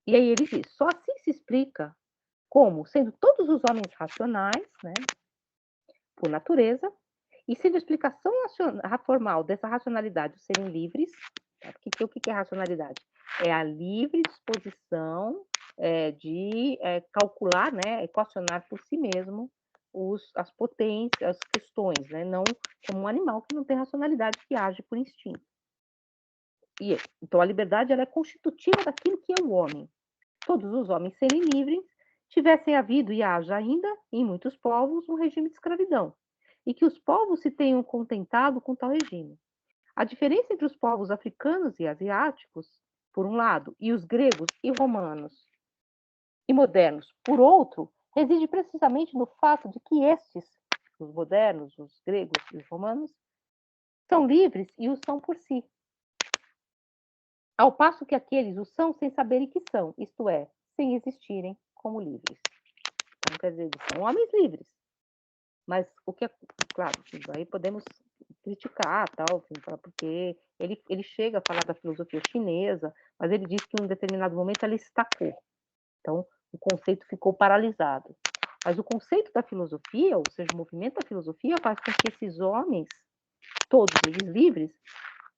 [SPEAKER 1] E aí ele diz, só assim se explica como, sendo todos os homens racionais, né, por natureza, e sendo a explicação formal dessa racionalidade serem livres, tá? Porque o que é racionalidade? É a livre disposição de calcular, né, equacionar por si mesmo as potências, as questões, né, não como um animal que não tem racionalidade, que age por instinto. Então, a liberdade ela é constitutiva daquilo que é o homem. Todos os homens serem livres, tivessem havido e haja ainda, em muitos povos, um regime de escravidão, e que os povos se tenham contentado com tal regime. A diferença entre os povos africanos e asiáticos, por um lado, e os gregos e romanos e modernos, por outro, reside precisamente no fato de que estes os modernos, os gregos e os romanos, são livres e o são por si. Ao passo que aqueles o são sem saberem que são, isto é, sem existirem como livres. Então, quer dizer, eles são homens livres. Mas o que é, claro, aí podemos criticar, tal, porque ele chega a falar da filosofia chinesa, mas ele diz que em um determinado momento ela estacou. Então, o conceito ficou paralisado. Mas o conceito da filosofia, ou seja, o movimento da filosofia, faz com que esses homens, todos eles livres,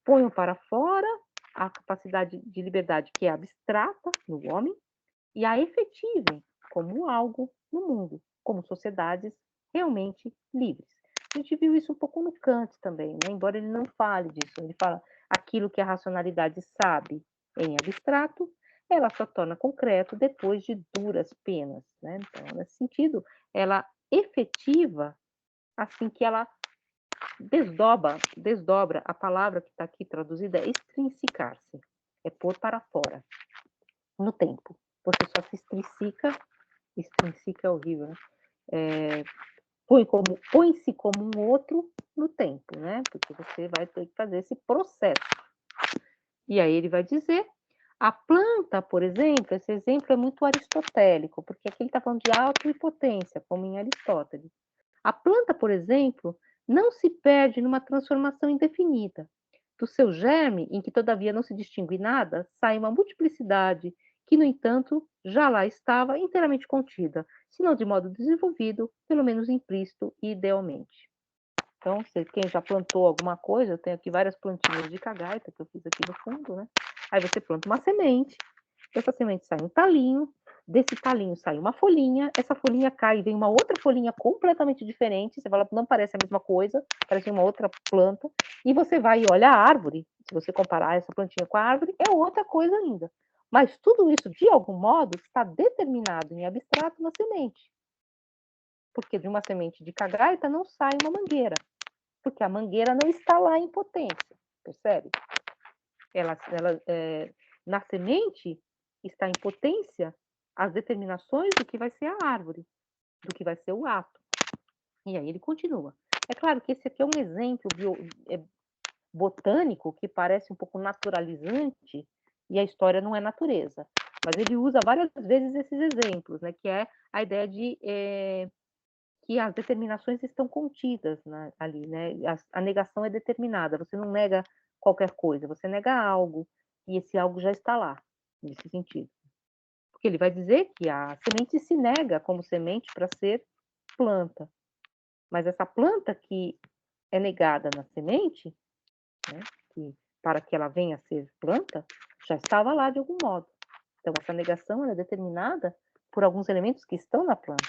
[SPEAKER 1] ponham para fora a capacidade de liberdade que é abstrata no homem e a efetivem como algo no mundo, como sociedades realmente livres. A gente viu isso um pouco no Kant também, né? Embora ele não fale disso, ele fala aquilo que a racionalidade sabe em abstrato, ela só torna concreto depois de duras penas, né? Então, nesse sentido, ela efetiva assim que ela desdobra a palavra que está aqui traduzida é extrinsicar-se, é pôr para fora, no tempo. Você só se extrinsica é horrível, né? Põe-se como um outro no tempo, né? Porque você vai ter que fazer esse processo. E aí ele vai dizer, a planta, por exemplo, esse exemplo é muito aristotélico, porque aqui ele está falando de autoipotência, como em Aristóteles. A planta, por exemplo, não se perde numa transformação indefinida. Do seu germe, em que todavia não se distingue nada, sai uma multiplicidade que, no entanto, já lá estava inteiramente contida, se não de modo desenvolvido, pelo menos implícito e idealmente. Então, quem já plantou alguma coisa, eu tenho aqui várias plantinhas de cagaita que eu fiz aqui no fundo, né? Aí você planta uma semente, dessa semente sai um talinho, desse talinho sai uma folhinha, essa folhinha cai e vem uma outra folhinha completamente diferente, você fala, não parece a mesma coisa, parece uma outra planta, e você vai e olha a árvore, se você comparar essa plantinha com a árvore, é outra coisa ainda. Mas tudo isso, de algum modo, está determinado em abstrato na semente. Porque de uma semente de cagaita não sai uma mangueira, porque a mangueira não está lá em potência, percebe? Na semente está em potência as determinações do que vai ser a árvore, do que vai ser o ato. E aí ele continua. É claro que esse aqui é um exemplo botânico que parece um pouco naturalizante e a história não é natureza. Mas ele usa várias vezes esses exemplos, né, que é a ideia de que as determinações estão contidas ali, né? A negação é determinada, você não nega qualquer coisa, você nega algo, e esse algo já está lá, nesse sentido. Porque ele vai dizer que a semente se nega como semente para ser planta, mas essa planta que é negada na semente, né, para que ela venha a ser planta, já estava lá de algum modo. Então, essa negação é determinada por alguns elementos que estão na planta.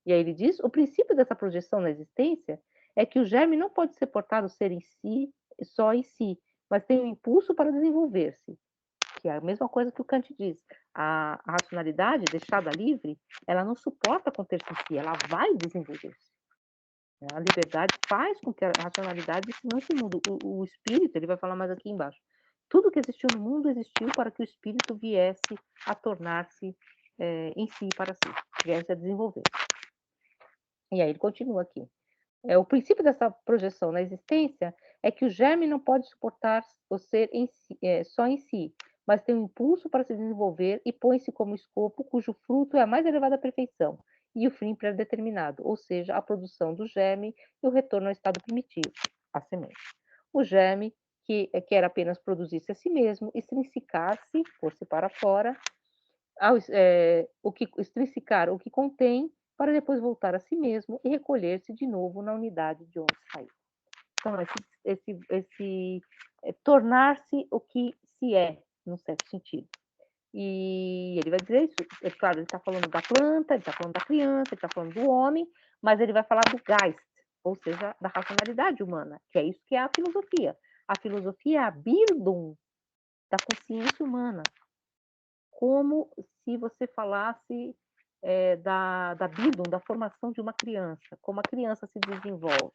[SPEAKER 1] E aí ele diz, o princípio dessa projeção na existência é que o germe não pode ser portado ser em si, só em si, mas tem um impulso para desenvolver-se, que é a mesma coisa que o Kant diz. A racionalidade deixada livre, ela não suporta conter-se em si, ela vai desenvolver-se. A liberdade faz com que a racionalidade se lance no mundo. O espírito, ele vai falar mais aqui embaixo. Tudo que existiu no mundo existiu para que o espírito viesse a tornar-se em si para si, viesse a desenvolver. E aí ele continua aqui. O princípio dessa projeção na existência é que o germe não pode suportar o ser em si, só em si, mas tem um impulso para se desenvolver e põe-se como escopo cujo fruto é a mais elevada perfeição e o fim pré-determinado, ou seja, a produção do germe e o retorno ao estado primitivo, a semente. O germe, que quer apenas produzir-se a si mesmo, extrinsicar-se, pôr-se para fora, extrinsicar o que contém, para depois voltar a si mesmo e recolher-se de novo na unidade de onde saiu. Então, esse tornar-se o que se é, num certo sentido. E ele vai dizer isso, é claro, ele está falando da planta, ele está falando da criança, ele está falando do homem, mas ele vai falar do Geist, ou seja, da racionalidade humana, que é isso que é a filosofia. A filosofia é a Bildung da consciência humana, como se você falasse da Bildung, da formação de uma criança, como a criança se desenvolve.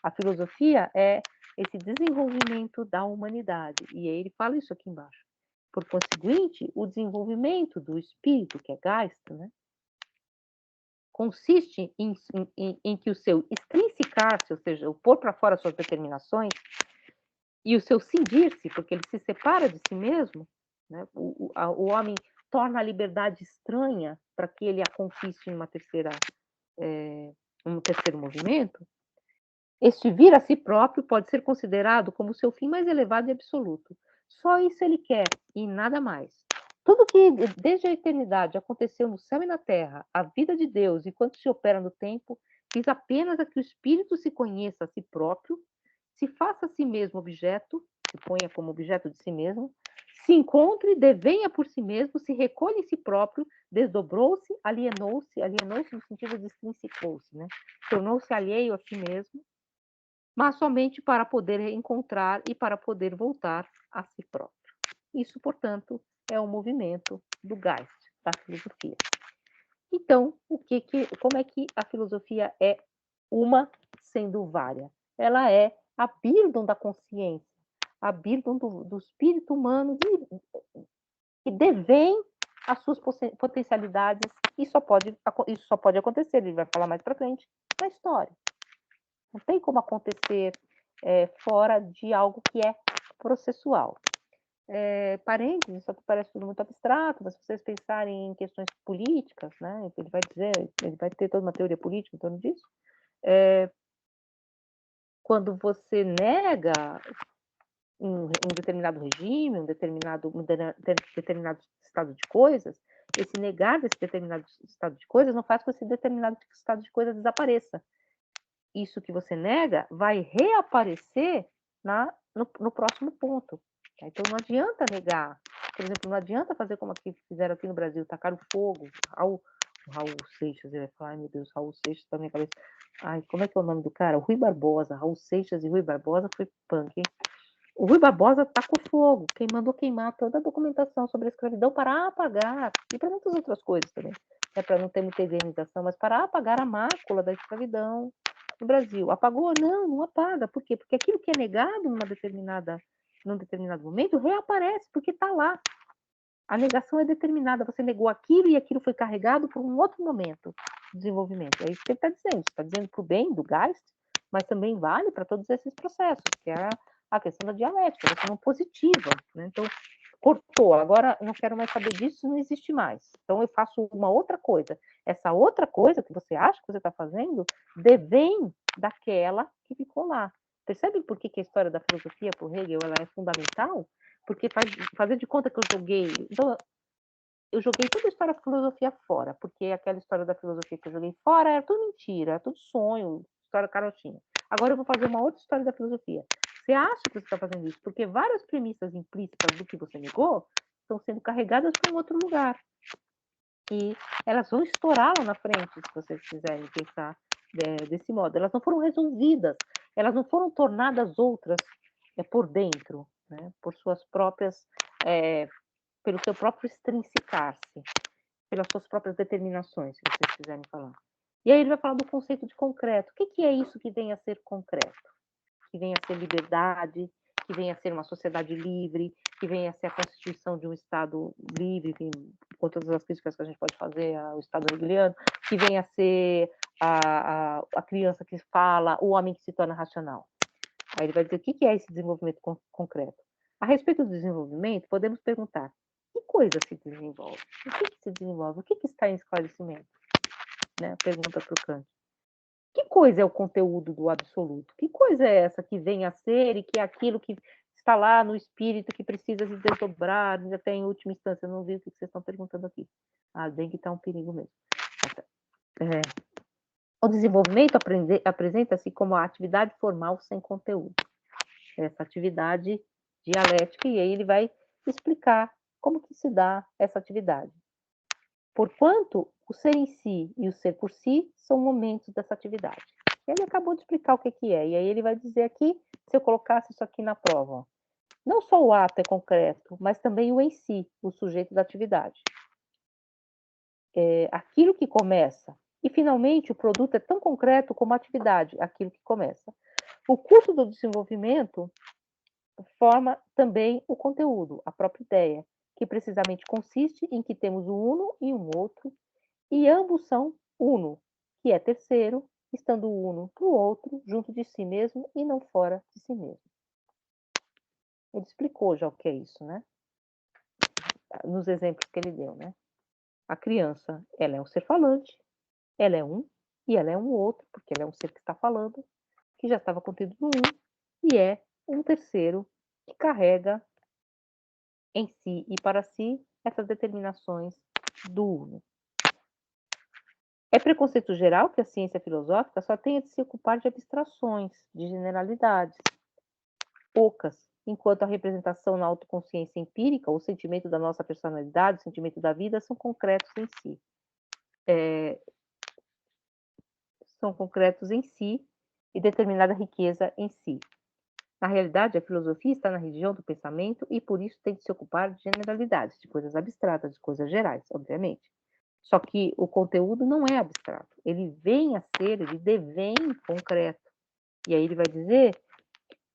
[SPEAKER 1] A filosofia é esse desenvolvimento da humanidade, e aí ele fala isso aqui embaixo. Por conseguinte, o desenvolvimento do espírito, que é Geist, né, consiste em que o seu extrinsicar-se, ou seja, o pôr para fora suas determinações, e o seu cindir-se, porque ele se separa de si mesmo, né? O homem torna a liberdade estranha para que ele a conquiste em um terceiro movimento. Este vir a si próprio pode ser considerado como o seu fim mais elevado e absoluto. Só isso ele quer e nada mais. Tudo que desde a eternidade aconteceu no céu e na terra, a vida de Deus enquanto se opera no tempo, diz apenas a que o espírito se conheça a si próprio, se faça a si mesmo objeto, se ponha como objeto de si mesmo, se encontre, devenha por si mesmo, se recolhe em si próprio, desdobrou-se, alienou-se no sentido de extrinsicou-se, né? Tornou-se alheio a si mesmo, mas somente para poder encontrar e para poder voltar a si próprio. Isso, portanto, é o movimento do Geist, da filosofia. Então, como é que a filosofia é uma sendo vária? Ela é a Bildung da consciência, a Bildung do espírito humano que devém as suas potencialidades, e isso só pode acontecer, ele vai falar mais para frente, na história. Não tem como acontecer fora de algo que é processual. Parênteses, só que parece tudo muito abstrato, mas se vocês pensarem em questões políticas, né, ele vai ter toda uma teoria política em torno disso. Quando você nega um determinado regime, um determinado estado de coisas, esse negar desse determinado estado de coisas não faz com que esse determinado estado de coisas desapareça. Isso que você nega vai reaparecer no próximo ponto. Então não adianta negar. Por exemplo, não adianta fazer como fizeram aqui no Brasil, tacar o fogo. O Raul Seixas, ele vai falar, ai meu Deus, Raul Seixas tá na minha cabeça. Ai, como é que é o nome do cara? O Rui Barbosa. Raul Seixas e Rui Barbosa foi punk, hein? O Rui Barbosa tacou fogo, quem mandou queimar toda a documentação sobre a escravidão para apagar, e para muitas outras coisas também, para não ter muita indenização, mas para apagar a mácula da escravidão no Brasil. Apagou? Não, não apaga. Por quê? Porque aquilo que é negado num determinado momento reaparece, porque está lá. A negação é determinada. Você negou aquilo e aquilo foi carregado por um outro momento de desenvolvimento. É isso que ele está dizendo. Está dizendo para o bem do Geist, mas também vale para todos esses processos, que é a questão da dialética, você não positiva. Né? Então, cortou, agora não quero mais saber disso, não existe mais. Então, eu faço uma outra coisa. Essa outra coisa que você acha que você está fazendo devém daquela que ficou lá. Percebe por que a história da filosofia para o Hegel ela é fundamental? Porque fazer de conta que eu joguei. Então, eu joguei toda a história da filosofia fora, porque aquela história da filosofia que eu joguei fora era tudo mentira, era tudo sonho, história carotinha. Agora eu vou fazer uma outra história da filosofia. Você acha que você está fazendo isso? Porque várias premissas implícitas do que você negou estão sendo carregadas para um outro lugar. E elas vão estourar lá na frente, se vocês quiserem pensar desse modo. Elas não foram resolvidas, elas não foram tornadas outras por dentro, né? Por suas próprias, pelo seu próprio extrinsicar-se, pelas suas próprias determinações, se vocês quiserem falar. E aí ele vai falar do conceito de concreto. O que é isso que vem a ser concreto? Que vem a ser liberdade, que venha a ser uma sociedade livre, que venha a ser a constituição de um Estado livre, com todas as críticas que a gente pode fazer ao Estado hegeliano, que venha a ser a criança que fala, o homem que se torna racional. Aí ele vai dizer o que é esse desenvolvimento concreto. A respeito do desenvolvimento, podemos perguntar, que coisa se desenvolve? O que se desenvolve? O que está em esclarecimento? Né? Pergunta para o Kant. Que coisa é o conteúdo do absoluto? Que coisa é essa que vem a ser e que é aquilo que está lá no espírito que precisa se desdobrar, até em última instância? Eu não vi o que vocês estão perguntando aqui. Bem que está um perigo mesmo. O desenvolvimento apresenta-se como a atividade formal sem conteúdo. Essa atividade dialética, e aí ele vai explicar como que se dá essa atividade. Porquanto o ser em si e o ser por si são momentos dessa atividade. Ele acabou de explicar o que é, e aí ele vai dizer aqui, se eu colocasse isso aqui na prova, não só o ato é concreto, mas também o em si, o sujeito da atividade. Aquilo que começa, e finalmente o produto é tão concreto como a atividade, aquilo que começa. O curso do desenvolvimento forma também o conteúdo, a própria ideia, que precisamente consiste em que temos um uno e um outro, e ambos são uno, que é terceiro, estando uno no outro, junto de si mesmo e não fora de si mesmo. Ele explicou já o que é isso, né? Nos exemplos que ele deu, né? A criança, ela é um ser falante, ela é um, e ela é um outro, porque ela é um ser que está falando, que já estava contido no um, e é um terceiro que carrega em si e para si essas determinações do uno. É preconceito geral que a ciência filosófica só tenha de se ocupar de abstrações, de generalidades, poucas, enquanto a representação na autoconsciência empírica, o sentimento da nossa personalidade, o sentimento da vida, são concretos em si. São concretos em si e determinada riqueza em si. Na realidade, a filosofia está na região do pensamento e por isso tem de se ocupar de generalidades, de coisas abstratas, de coisas gerais, obviamente. Só que o conteúdo não é abstrato, ele vem a ser, ele devém concreto. E aí ele vai dizer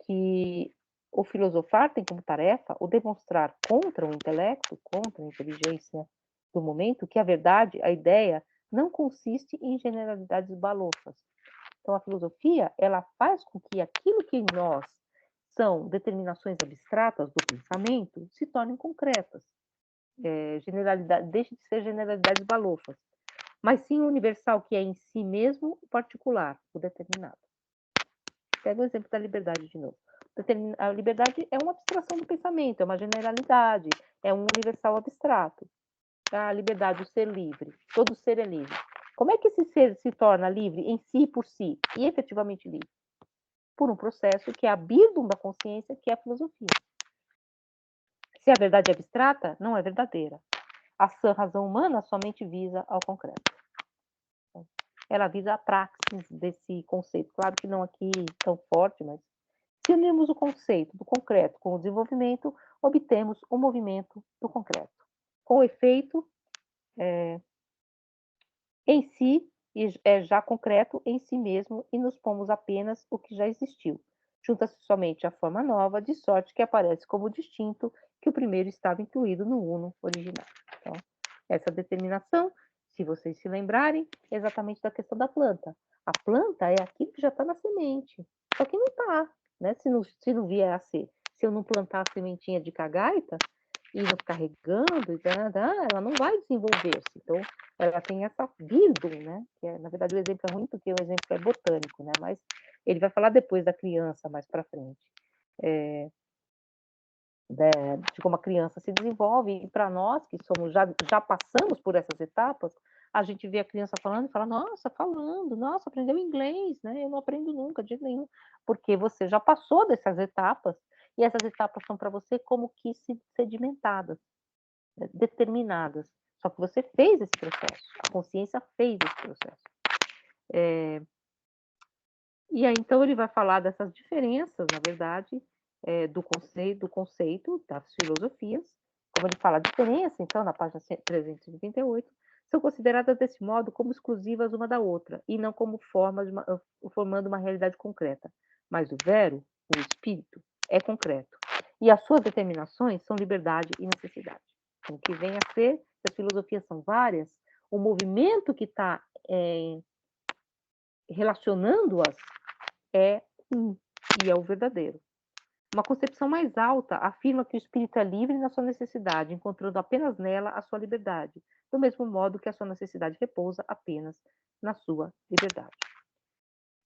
[SPEAKER 1] que o filosofar tem como tarefa o demonstrar contra o intelecto, contra a inteligência do momento, que a verdade, a ideia, não consiste em generalidades balofas. Então, a filosofia, ela faz com que aquilo que em nós são determinações abstratas do pensamento se tornem concretas. Generalidade, deixe de ser generalidades balofas, mas sim o universal, que é em si mesmo o particular, o determinado. Pega o exemplo da liberdade de novo. A liberdade é uma abstração do pensamento, é uma generalidade, é um universal abstrato. A liberdade, o ser livre, todo ser é livre. Como é que esse ser se torna livre em si e por si, e efetivamente livre? Por um processo que é a bírdum da consciência, que é a filosofia. Se a verdade é abstrata, não é verdadeira. A sã razão humana somente visa ao concreto. Ela visa a praxis desse conceito. Claro que não aqui tão forte, mas se unirmos o conceito do concreto com o desenvolvimento, obtemos o movimento do concreto. Com efeito, em si, é já concreto em si mesmo e nos pomos apenas o que já existiu. Junta-se somente a forma nova, de sorte que aparece como distinto que o primeiro estava incluído no uno original. Então, essa determinação, se vocês se lembrarem, é exatamente da questão da planta. A planta é aquilo que já está na semente, só que não está, né? Se não vier a ser. Se eu não plantar a sementinha de cagaita, e não ficar regando, ela não vai desenvolver-se. Então, ela tem essa vírgula, né? Que é, na verdade, o exemplo é ruim porque o exemplo é botânico, né? Mas ele vai falar depois da criança, mais para frente. De como a criança se desenvolve, e para nós que somos já passamos por essas etapas, a gente vê a criança falando e fala, nossa, falando, nossa, aprendeu inglês, né? Eu não aprendo nunca, de jeito nenhum, porque você já passou dessas etapas, e essas etapas são para você como que sedimentadas, determinadas. Só que você fez esse processo, a consciência fez esse processo. E aí, então, ele vai falar dessas diferenças, na verdade, do conceito das filosofias. Como ele fala, a diferença, então, na página 338, são consideradas desse modo como exclusivas uma da outra, e não como formando uma realidade concreta. Mas o vero, o espírito, é concreto. E as suas determinações são liberdade e necessidade. Então, o que vem a ser, as filosofias são várias, o movimento que está relacionando-as é um, e é o verdadeiro. Uma concepção mais alta afirma que o espírito é livre na sua necessidade, encontrando apenas nela a sua liberdade, do mesmo modo que a sua necessidade repousa apenas na sua liberdade.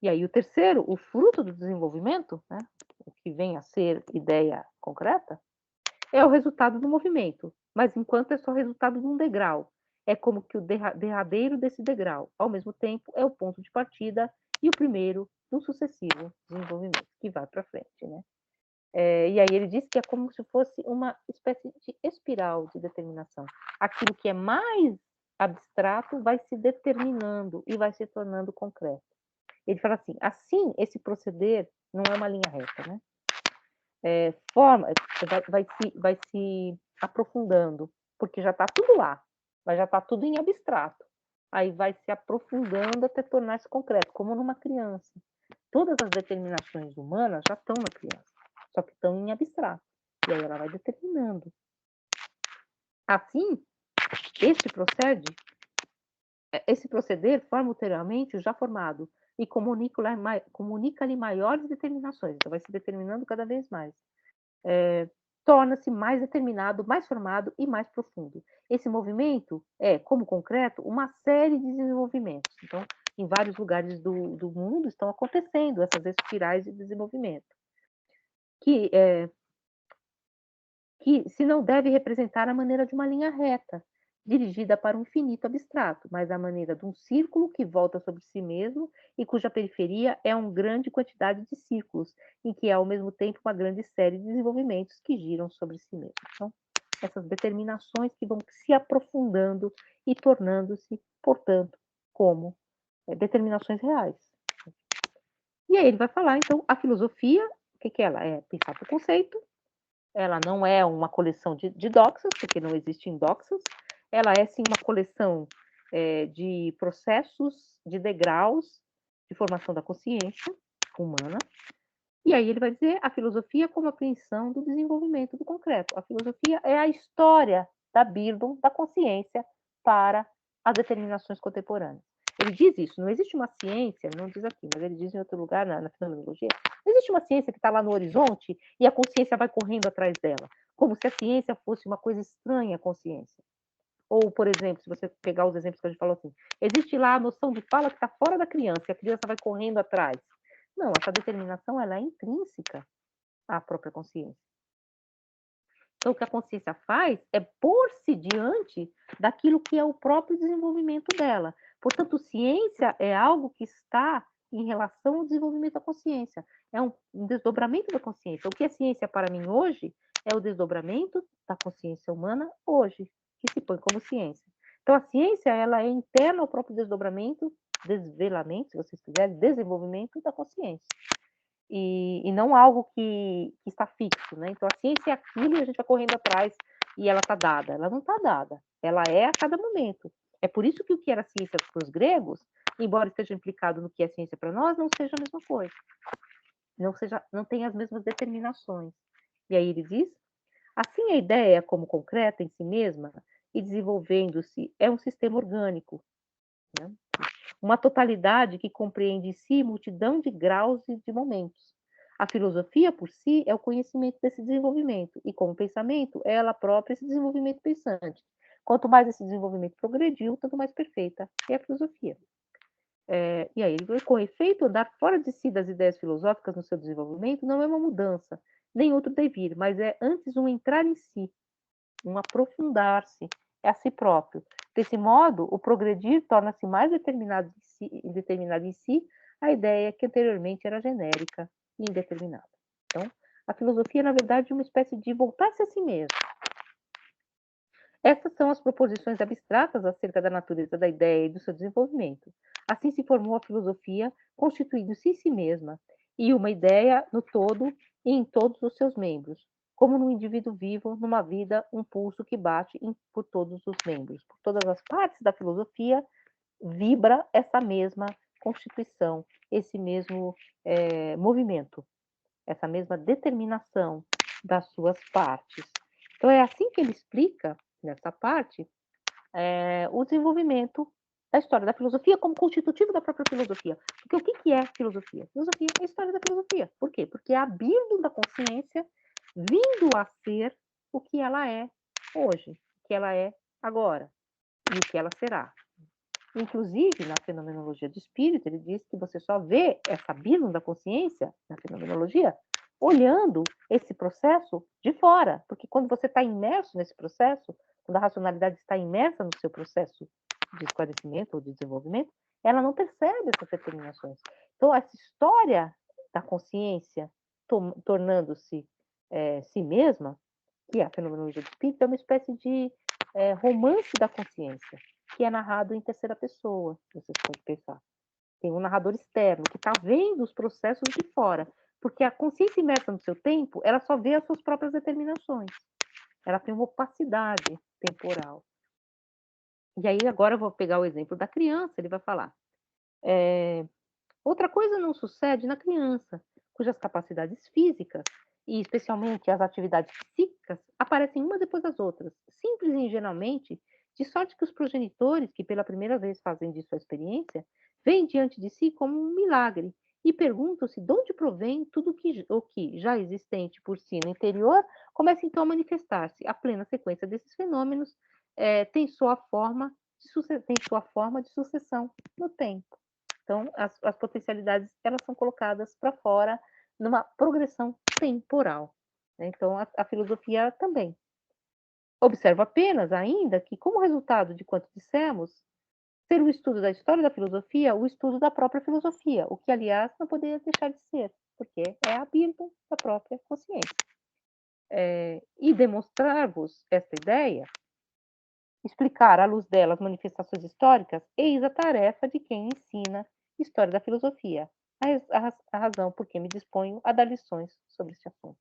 [SPEAKER 1] E aí o terceiro, o fruto do desenvolvimento, né, o que vem a ser ideia concreta, é o resultado do movimento, mas enquanto é só resultado de um degrau, é como que o derradeiro desse degrau, ao mesmo tempo, é o ponto de partida e o primeiro do sucessivo desenvolvimento, que vai para frente, né? E aí ele diz que é como se fosse uma espécie de espiral de determinação. Aquilo que é mais abstrato vai se determinando e vai se tornando concreto. Ele fala assim, esse proceder não é uma linha reta, né? Vai se aprofundando, porque já está tudo lá, mas já está tudo em abstrato. Aí vai se aprofundando até tornar-se concreto, como numa criança. Todas as determinações humanas já estão na criança, só que estão em abstrato. E aí ela vai determinando. Assim, este procede esse proceder forma ulteriormente o já formado e comunica-lhe maiores determinações, então vai se determinando cada vez mais. Torna-se mais determinado, mais formado e mais profundo. Esse movimento é, como concreto, uma série de desenvolvimentos. Então, em vários lugares do mundo estão acontecendo essas espirais de desenvolvimento, que se não deve representar a maneira de uma linha reta, dirigida para um infinito abstrato, mas a maneira de um círculo que volta sobre si mesmo e cuja periferia é uma grande quantidade de círculos, em que há ao mesmo tempo uma grande série de desenvolvimentos que giram sobre si mesmo. Então, essas determinações que vão se aprofundando e tornando-se, portanto, como determinações reais. E aí ele vai falar, então, a filosofia, o que ela é? Pensar por conceito. Ela não é uma coleção de doxas, porque não existem doxas. Ela é, sim, uma coleção de processos, de degraus de formação da consciência humana. E aí ele vai dizer a filosofia como apreensão do desenvolvimento do concreto. A filosofia é a história da Bildung, da consciência, para as determinações contemporâneas. Ele diz isso, não existe uma ciência, não diz aqui, mas ele diz em outro lugar, na fenomenologia, não existe uma ciência que está lá no horizonte e a consciência vai correndo atrás dela, como se a ciência fosse uma coisa estranha à consciência. Ou, por exemplo, se você pegar os exemplos que a gente falou assim, existe lá a noção de fala que está fora da criança e a criança vai correndo atrás. Não, essa determinação ela é intrínseca à própria consciência. Então, o que a consciência faz é pôr-se diante daquilo que é o próprio desenvolvimento dela. Portanto, ciência é algo que está em relação ao desenvolvimento da consciência. É um desdobramento da consciência. O que é ciência para mim hoje é o desdobramento da consciência humana hoje, que se põe como ciência. Então, a ciência ela é interna ao próprio desdobramento, desvelamento, se vocês quiserem, desenvolvimento da consciência. E não algo que está fixo, né? Então, a ciência é aquilo e a gente vai correndo atrás e ela está dada. Ela não está dada, ela é a cada momento. É por isso que o que era ciência para os gregos, embora esteja implicado no que é ciência para nós, não seja a mesma coisa. Não tem as mesmas determinações. E aí ele diz, assim a ideia como concreta em si mesma e desenvolvendo-se é um sistema orgânico, né? Uma totalidade que compreende em si multidão de graus e de momentos. A filosofia, por si, é o conhecimento desse desenvolvimento, e como pensamento, é ela própria esse desenvolvimento pensante. Quanto mais esse desenvolvimento progrediu, tanto mais perfeita é a filosofia. E aí, com efeito, andar fora de si das ideias filosóficas no seu desenvolvimento não é uma mudança, nem outro devir, mas é antes um entrar em si, um aprofundar-se a si próprio. Desse modo, o progredir torna-se mais determinado em si a ideia que anteriormente era genérica e indeterminada. Então, a filosofia, na verdade, é uma espécie de voltar-se a si mesmo. Essas são as proposições abstratas acerca da natureza da ideia e do seu desenvolvimento. Assim se formou a filosofia, constituindo-se em si mesma, e uma ideia no todo e em todos os seus membros, como no indivíduo vivo, numa vida, um pulso que bate por todos os membros. Por todas as partes da filosofia, vibra essa mesma constituição, esse mesmo movimento, essa mesma determinação das suas partes. Então, é assim que ele explica, nessa parte, o desenvolvimento da história da filosofia como constitutivo da própria filosofia. Porque o que é filosofia? Filosofia é a história da filosofia. Por quê? Porque é a Bíblia da consciência vindo a ser o que ela é hoje, o que ela é agora e o que ela será. Inclusive, na fenomenologia do espírito, ele diz que você só vê essa Bíblia da consciência, na fenomenologia, olhando esse processo de fora. Porque quando você está imerso nesse processo, quando a racionalidade está imersa no seu processo de esclarecimento ou de desenvolvimento, ela não percebe essas determinações. Então, essa história da consciência tornando-se si mesma, que é a fenomenologia do espírito, é uma espécie de romance da consciência, que é narrado em terceira pessoa, vocês podem pensar. Tem um narrador externo que está vendo os processos de fora, porque a consciência imersa no seu tempo, ela só vê as suas próprias determinações. Ela tem uma opacidade temporal. E aí agora eu vou pegar o exemplo da criança, ele vai falar. Outra coisa não sucede na criança, cujas capacidades físicas, e especialmente as atividades psíquicas, aparecem uma depois das outras, simples e ingenuamente, De sorte que os progenitores, que pela primeira vez fazem disso a experiência, veem diante de si como um milagre e perguntam-se de onde provém tudo o que, já existente por si no interior, começa então a manifestar-se. A plena sequência desses fenômenos tem sua forma de sucessão no tempo. Então, as potencialidades elas são colocadas para fora numa progressão temporal. Né? Então, a filosofia também. Observo apenas ainda que, como resultado de quanto dissemos, ser o estudo da história da filosofia o estudo da própria filosofia, o que, aliás, não poderia deixar de ser, porque é a Bíblia da própria consciência. E demonstrar-vos esta ideia, explicar à luz dela as manifestações históricas, eis a tarefa de quem ensina história da filosofia, a razão por que me disponho a dar lições sobre este assunto.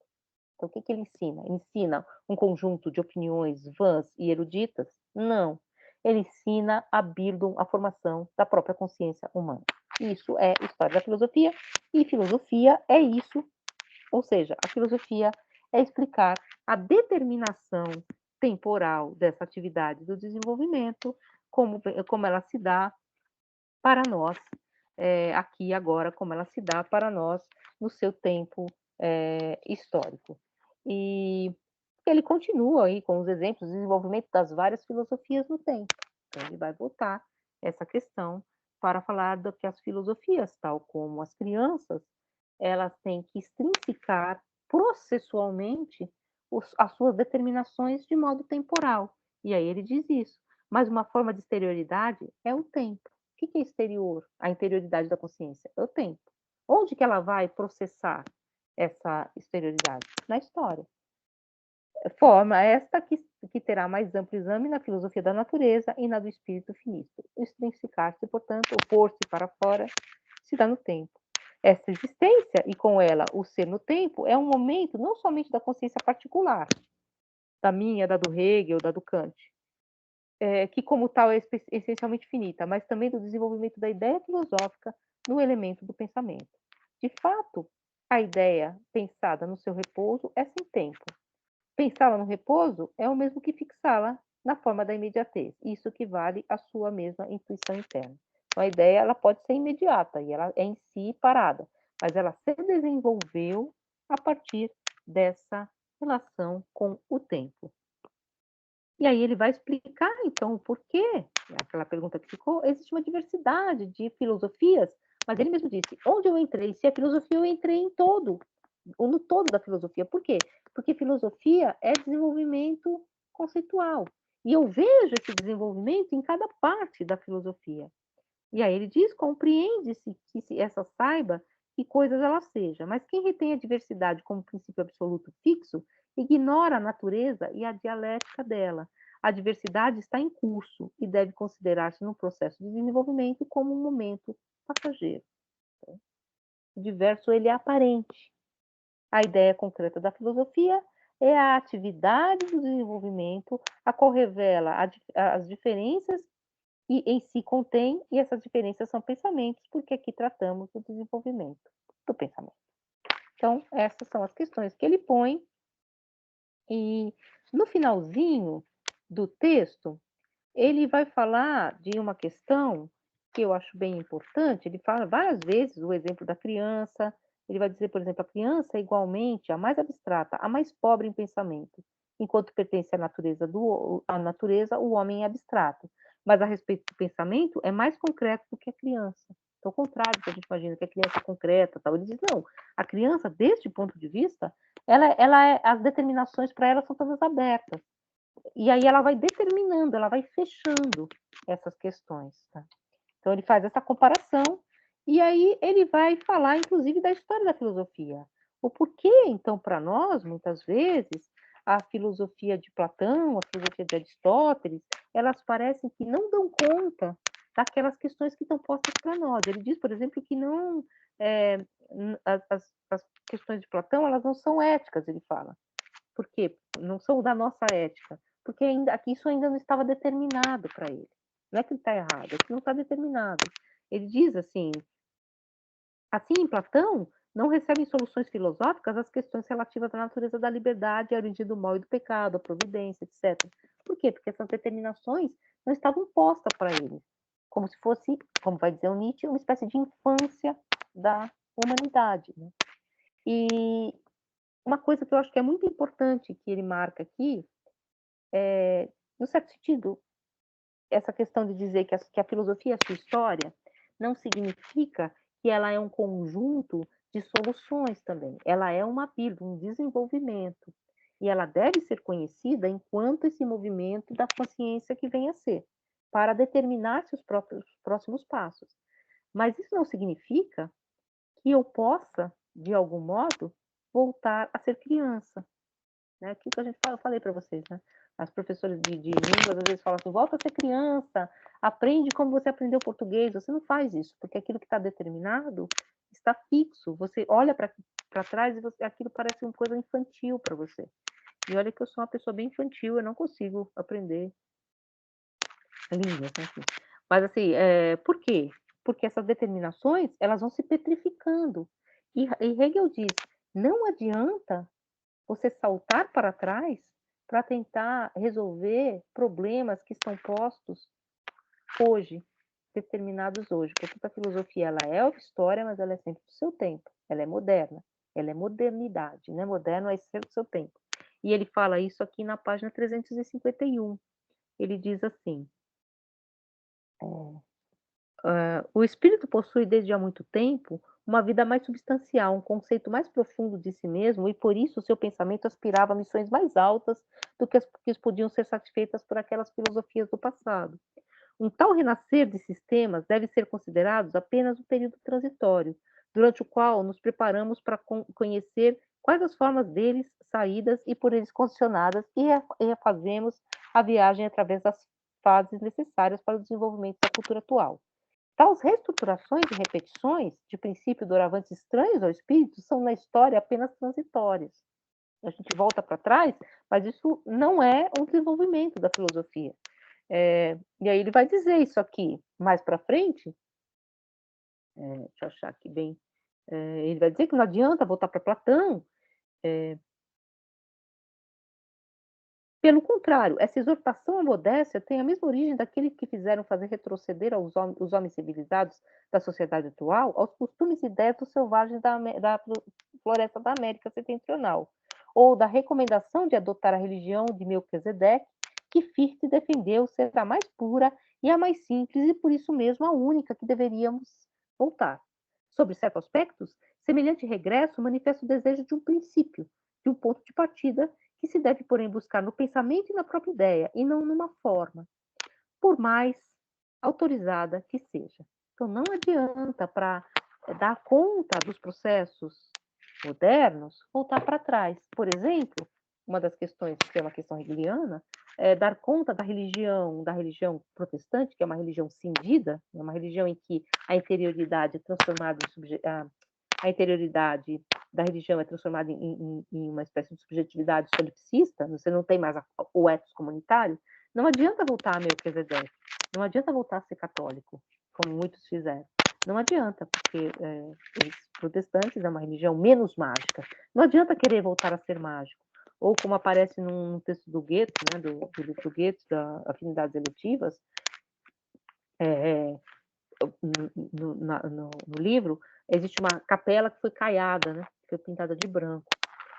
[SPEAKER 1] Então, o que ele ensina? Ele ensina um conjunto de opiniões vãs e eruditas? Não. Ele ensina a Bildung, a formação da própria consciência humana. Isso é história da filosofia, e filosofia é isso, ou seja, a filosofia é explicar a determinação temporal dessa atividade do desenvolvimento, como ela se dá para nós, aqui e agora, como ela se dá para nós no seu tempo histórico. E ele continua aí com os exemplos do desenvolvimento das várias filosofias no tempo. Então, ele vai voltar essa questão para falar do que as filosofias, tal como as crianças, elas têm que extrinsicar processualmente as suas determinações de modo temporal. E aí ele diz isso. Mas uma forma de exterioridade é o tempo. O que é exterior? A interioridade da consciência é o tempo. Onde que ela vai processar essa exterioridade? Na história. Forma esta que terá mais amplo exame na filosofia da natureza e na do espírito finito. O extrinsicar-se, portanto, o pôr-se para fora, se dá no tempo. Essa existência, e com ela o ser no tempo, é um momento não somente da consciência particular, da minha, da do Hegel, da do Kant, que como tal é essencialmente finita, mas também do desenvolvimento da ideia filosófica no elemento do pensamento. De fato, a ideia pensada no seu repouso é sem tempo. Pensá-la no repouso é o mesmo que fixá-la na forma da imediatez. Isso equivale à sua mesma intuição interna. Então, a ideia ela pode ser imediata e ela é em si parada, mas ela se desenvolveu a partir dessa relação com o tempo. E aí ele vai explicar, então, o porquê, aquela pergunta que ficou, existe uma diversidade de filosofias, mas ele mesmo disse, onde eu entrei? Se é filosofia, eu entrei em todo, ou no todo da filosofia. Por quê? Porque filosofia é desenvolvimento conceitual. E eu vejo esse desenvolvimento em cada parte da filosofia. E aí ele diz, compreende-se que se essa saiba que coisas ela seja, mas quem retém a diversidade como princípio absoluto fixo, ignora a natureza e a dialética dela. A diversidade está em curso e deve considerar-se no processo de desenvolvimento como um momento passageiro. O diverso ele é aparente. A ideia concreta da filosofia é a atividade do desenvolvimento, a qual revela as diferenças e em si contém, e essas diferenças são pensamentos, porque aqui tratamos do desenvolvimento do pensamento. Então, essas são as questões que ele põe, e no finalzinho do texto, ele vai falar de uma questão que eu acho bem importante. Ele fala várias vezes o exemplo da criança. Ele vai dizer, por exemplo, a criança é igualmente a mais abstrata, a mais pobre em pensamento. Enquanto pertence à natureza, o homem é abstrato. Mas a respeito do pensamento, é mais concreto do que a criança. Então, ao contrário do que a gente imagina, que a criança é concreta, tal. Ele diz, não, a criança, deste ponto de vista, as determinações para ela são todas abertas. E aí ela vai determinando, ela vai fechando essas questões. Tá? Então ele faz essa comparação e aí ele vai falar, inclusive, da história da filosofia. O porquê, então, para nós, muitas vezes, a filosofia de Platão, a filosofia de Aristóteles, elas parecem que não dão conta daquelas questões que estão postas para nós. Ele diz, por exemplo, que não as questões de Platão elas não são éticas, ele fala. Por quê? Não são da nossa ética. Porque isso ainda não estava determinado para ele. Não é que ele está errado, é que não está determinado. Ele diz assim em Platão, não recebem soluções filosóficas as questões relativas à natureza da liberdade, a origem do mal e do pecado, a providência, etc. Por quê? Porque essas determinações não estavam postas para eles, como se fosse, como vai dizer o Nietzsche, uma espécie de infância da humanidade, né. E uma coisa que eu acho que é muito importante que ele marca aqui, no certo sentido, essa questão de dizer que a filosofia é a sua história, não significa que ela é um conjunto de soluções também. Ela é uma pílula, um desenvolvimento. E ela deve ser conhecida enquanto esse movimento da consciência que vem a ser, para determinar seus próprios próximos passos. Mas isso não significa que eu possa, de algum modo, voltar a ser criança, né, aquilo que a gente fala, eu falei para vocês, né, as professoras de línguas às vezes falam assim: "Volta a ser criança, aprende como você aprendeu português", você não faz isso, porque aquilo que está determinado está fixo, você olha para trás e aquilo parece uma coisa infantil para você. E olha que eu sou uma pessoa bem infantil, eu não consigo aprender línguas, né, enfim. Mas assim, por quê? Porque essas determinações, elas vão se petrificando. E Hegel diz: "Não adianta você saltar para trás para tentar resolver problemas que estão postos hoje, determinados hoje, porque a filosofia ela é história, mas ela é sempre do seu tempo, ela é moderna, ela é modernidade, não é moderno, é ser do seu tempo. E ele fala isso aqui na página 351. Ele diz assim: o espírito possui desde há muito tempo uma vida mais substancial, um conceito mais profundo de si mesmo, e por isso o seu pensamento aspirava a missões mais altas do que as que podiam ser satisfeitas por aquelas filosofias do passado. Um tal renascer de sistemas deve ser considerado apenas um período transitório, durante o qual nos preparamos para conhecer quais as formas deles saídas e por eles condicionadas e fazemos a viagem através das fases necessárias para o desenvolvimento da cultura atual. Tais reestruturações e repetições, de princípio doravante estranhos ao espírito, são na história apenas transitórias. A gente volta para trás, mas isso não é um desenvolvimento da filosofia. E aí ele vai dizer isso aqui mais para frente, deixa eu achar aqui bem, ele vai dizer que não adianta voltar para Platão, pelo contrário, essa exortação à modéstia tem a mesma origem daqueles que fizeram fazer retroceder os homens civilizados da sociedade atual aos costumes e ideias dos selvagens da floresta da América Setentrional, ou da recomendação de adotar a religião de Melquisedeque, que Fichte defendeu ser a mais pura e a mais simples e por isso mesmo a única que deveríamos voltar. Sobre certos aspectos, semelhante regresso manifesta o desejo de um princípio, de um ponto de partida que se deve, porém, buscar no pensamento e na própria ideia, e não numa forma, por mais autorizada que seja. Então, não adianta, para dar conta dos processos modernos, voltar para trás. Por exemplo, uma das questões, que é uma questão hegeliana, é dar conta da religião protestante, que é uma religião cindida, é uma religião em que a interioridade é transformada a interioridade da religião é transformada em uma espécie de subjetividade solipsista, você não tem mais o ethos comunitário, não adianta voltar a Melquisedeque, não adianta voltar a ser católico, como muitos fizeram. Não adianta, porque os protestantes é uma religião menos mágica. Não adianta querer voltar a ser mágico. Ou como aparece num texto do Goethe, né, do livro Goethe, da Afinidades Eletivas, é, no livro, existe uma capela que foi caiada, né? Foi pintada de branco.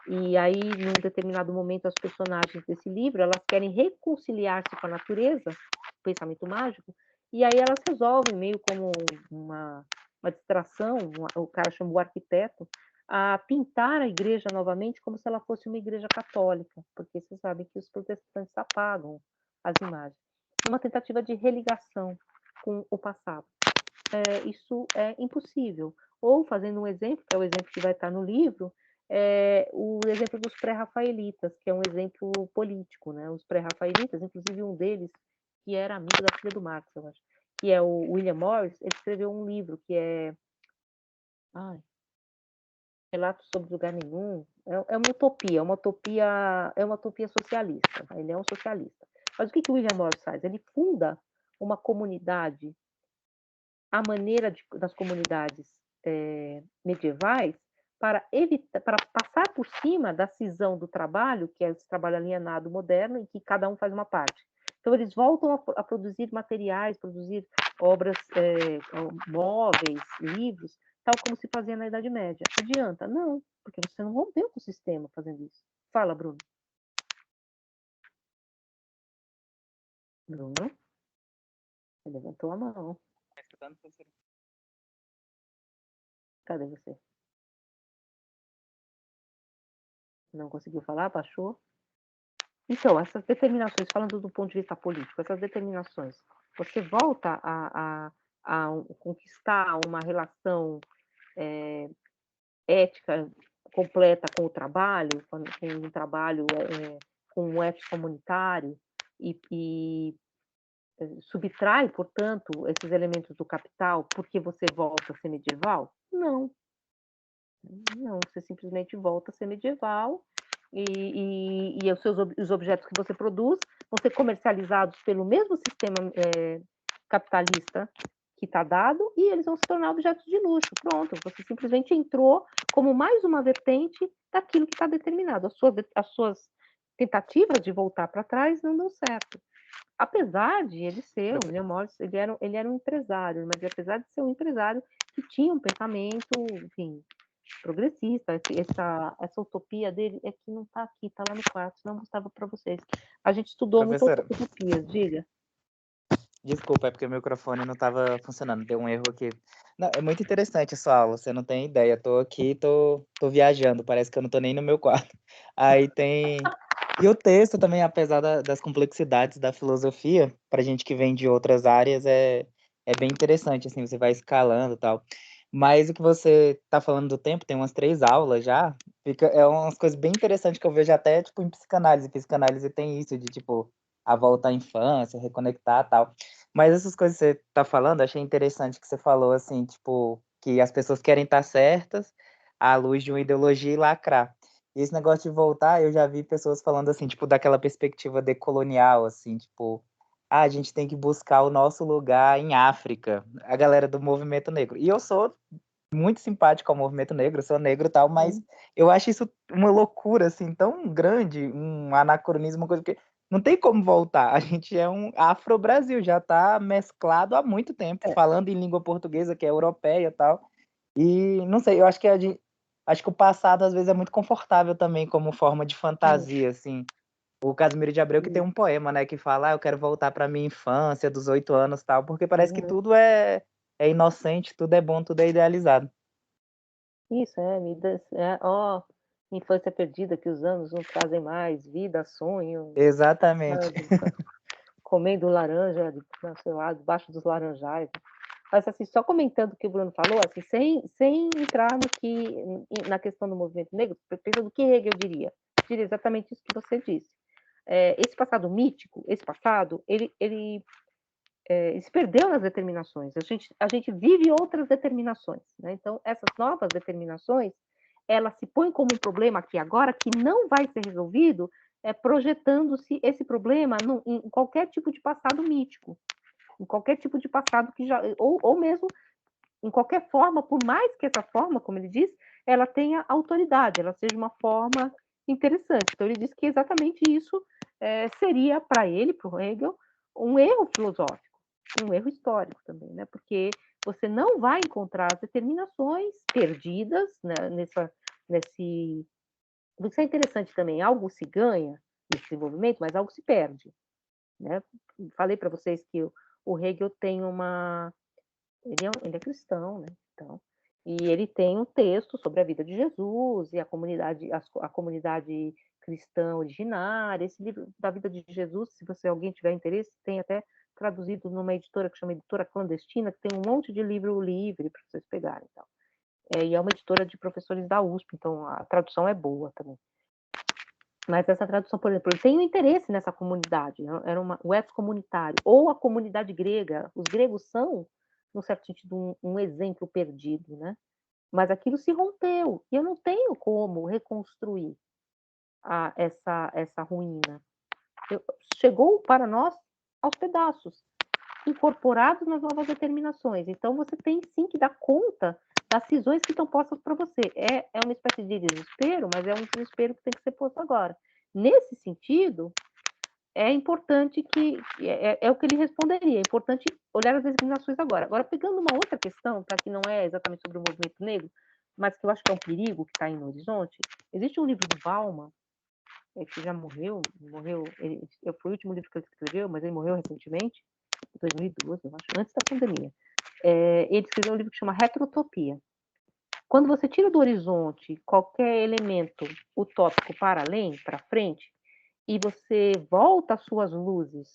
[SPEAKER 1] E aí, num determinado momento, as personagens desse livro, elas querem reconciliar-se com a natureza, o pensamento mágico, e aí elas resolvem, meio como uma distração, o cara chama o arquiteto, a pintar a igreja novamente como se ela fosse uma igreja católica, porque vocês sabem que os protestantes apagam as imagens. Uma tentativa de religação com o passado. Isso é impossível. Ou, fazendo um exemplo, que é o exemplo que vai estar no livro, o exemplo dos pré-rafaelitas, que é um exemplo político, né? Os pré-rafaelitas, inclusive um deles, que era amigo da filha do Marx, eu acho, que é o William Morris, ele escreveu um livro que é Relatos sobre Lugar Nenhum. É uma utopia socialista. Ele é um socialista. Mas o que o William Morris faz? Ele funda uma comunidade a maneira das comunidades medievais, para evitar, para passar por cima da cisão do trabalho, que é esse trabalho alienado moderno, em que cada um faz uma parte. Então, eles voltam a produzir materiais, produzir obras, móveis, livros, tal como se fazia na Idade Média. Adianta? Não, porque você não rompeu com o sistema fazendo isso. Fala, Bruno. Bruno? Você levantou a mão. Cadê você? Não conseguiu falar? Baixou? Então, essas determinações, falando do ponto de vista político, essas determinações, você volta a conquistar uma relação ética completa com o trabalho, com um trabalho com um ético comunitário e subtrai, portanto, esses elementos do capital porque você volta a ser medieval? Não. Não, você simplesmente volta a ser medieval e os objetos que você produz vão ser comercializados pelo mesmo sistema capitalista que está dado e eles vão se tornar objetos de luxo. Pronto, você simplesmente entrou como mais uma vertente daquilo que está determinado. As suas tentativas de voltar para trás não dão certo. Apesar de ele ser, o William Morris, ele era um empresário, mas apesar de ser um empresário que tinha um pensamento, enfim, progressista, essa utopia dele é que não está aqui, está lá no quarto, senão eu mostrava para vocês. A gente estudou muito utopias, diga.
[SPEAKER 3] Desculpa, é porque o microfone não estava funcionando, deu um erro aqui. Não, é muito interessante a sua aula, você não tem ideia. Tô aqui, tô viajando, parece que eu não tô nem no meu quarto. Aí tem. E o texto também, apesar das complexidades da filosofia, para gente que vem de outras áreas, é bem interessante, assim, você vai escalando e tal. Mas o que você tá falando do tempo, tem umas 3 aulas já, é umas coisas bem interessantes que eu vejo até, tipo, em psicanálise. Psicanálise tem isso de, tipo, a volta à infância, reconectar e tal. Mas essas coisas que você tá falando, achei interessante que você falou, assim, tipo, que as pessoas querem estar certas à luz de uma ideologia e lacrar. E esse negócio de voltar, eu já vi pessoas falando, assim, tipo, daquela perspectiva decolonial, assim, tipo, a gente tem que buscar o nosso lugar em África, a galera do movimento negro. E eu sou muito simpático ao movimento negro, sou negro e tal, mas eu acho isso uma loucura, assim, tão grande, um anacronismo, uma coisa que não tem como voltar. A gente é um Afro-Brasil, já está mesclado há muito tempo, falando em língua portuguesa, que é europeia e tal. E não sei, eu acho que acho que o passado às vezes é muito confortável também como forma de fantasia, assim. O Casimiro de Abreu que tem um poema, né, que fala, eu quero voltar para minha infância, dos 8 anos, tal, porque parece que tudo é inocente, tudo é bom, tudo é idealizado.
[SPEAKER 1] Isso, infância perdida que os anos não trazem mais, vida, sonho.
[SPEAKER 3] Exatamente.
[SPEAKER 1] Comendo laranja, sei lá, debaixo dos laranjais. Mas, assim, só comentando o que o Bruno falou, assim, sem entrar na questão do movimento negro, pensando do que Hegel diria exatamente isso que você disse. Esse passado mítico, ele se perdeu nas determinações. A gente vive outras determinações, né? Então, essas novas determinações, elas se põem como um problema aqui agora que não vai ser resolvido, projetando-se esse problema em qualquer tipo de passado mítico, em qualquer tipo de passado que já, ou mesmo em qualquer forma, por mais que essa forma, como ele diz, ela tenha autoridade, ela seja uma forma interessante. Então, ele diz que exatamente isso seria, para ele, para o Hegel, um erro filosófico, um erro histórico também, né? Porque você não vai encontrar as determinações perdidas, né, nesse... Isso é interessante também, algo se ganha nesse desenvolvimento, mas algo se perde, né? Falei para vocês que o Hegel tem uma... Ele é cristão, né? Então, e ele tem um texto sobre a vida de Jesus e a comunidade cristã originária. Esse livro da vida de Jesus, se alguém tiver interesse, tem até traduzido numa editora que chama Editora Clandestina, que tem um monte de livro livre para vocês pegarem. Então. E é uma editora de professores da USP, então a tradução é boa também. Mas essa tradução, por exemplo, tem um interesse nessa comunidade, era o etos comunitário, ou a comunidade grega. Os gregos são, num certo sentido, um exemplo perdido, né? Mas aquilo se rompeu, e eu não tenho como reconstruir essa ruína. Chegou para nós aos pedaços, incorporados nas novas determinações. Então, você tem sim que dar conta das cisões que estão postas para você. É uma espécie de desespero, mas é um desespero que tem que ser posto agora. Nesse sentido, é importante é o que ele responderia, é importante olhar as designações agora. Agora, pegando uma outra questão, tá, que não é exatamente sobre o movimento negro, mas que eu acho que é um perigo que está aí no horizonte, existe um livro do Bauman, que já morreu, foi o último livro que ele escreveu, mas ele morreu recentemente, em 2012, eu acho, antes da pandemia. Ele escreveu um livro que chama Retrotopia. Quando você tira do horizonte qualquer elemento utópico para além, para frente, e você volta às suas luzes,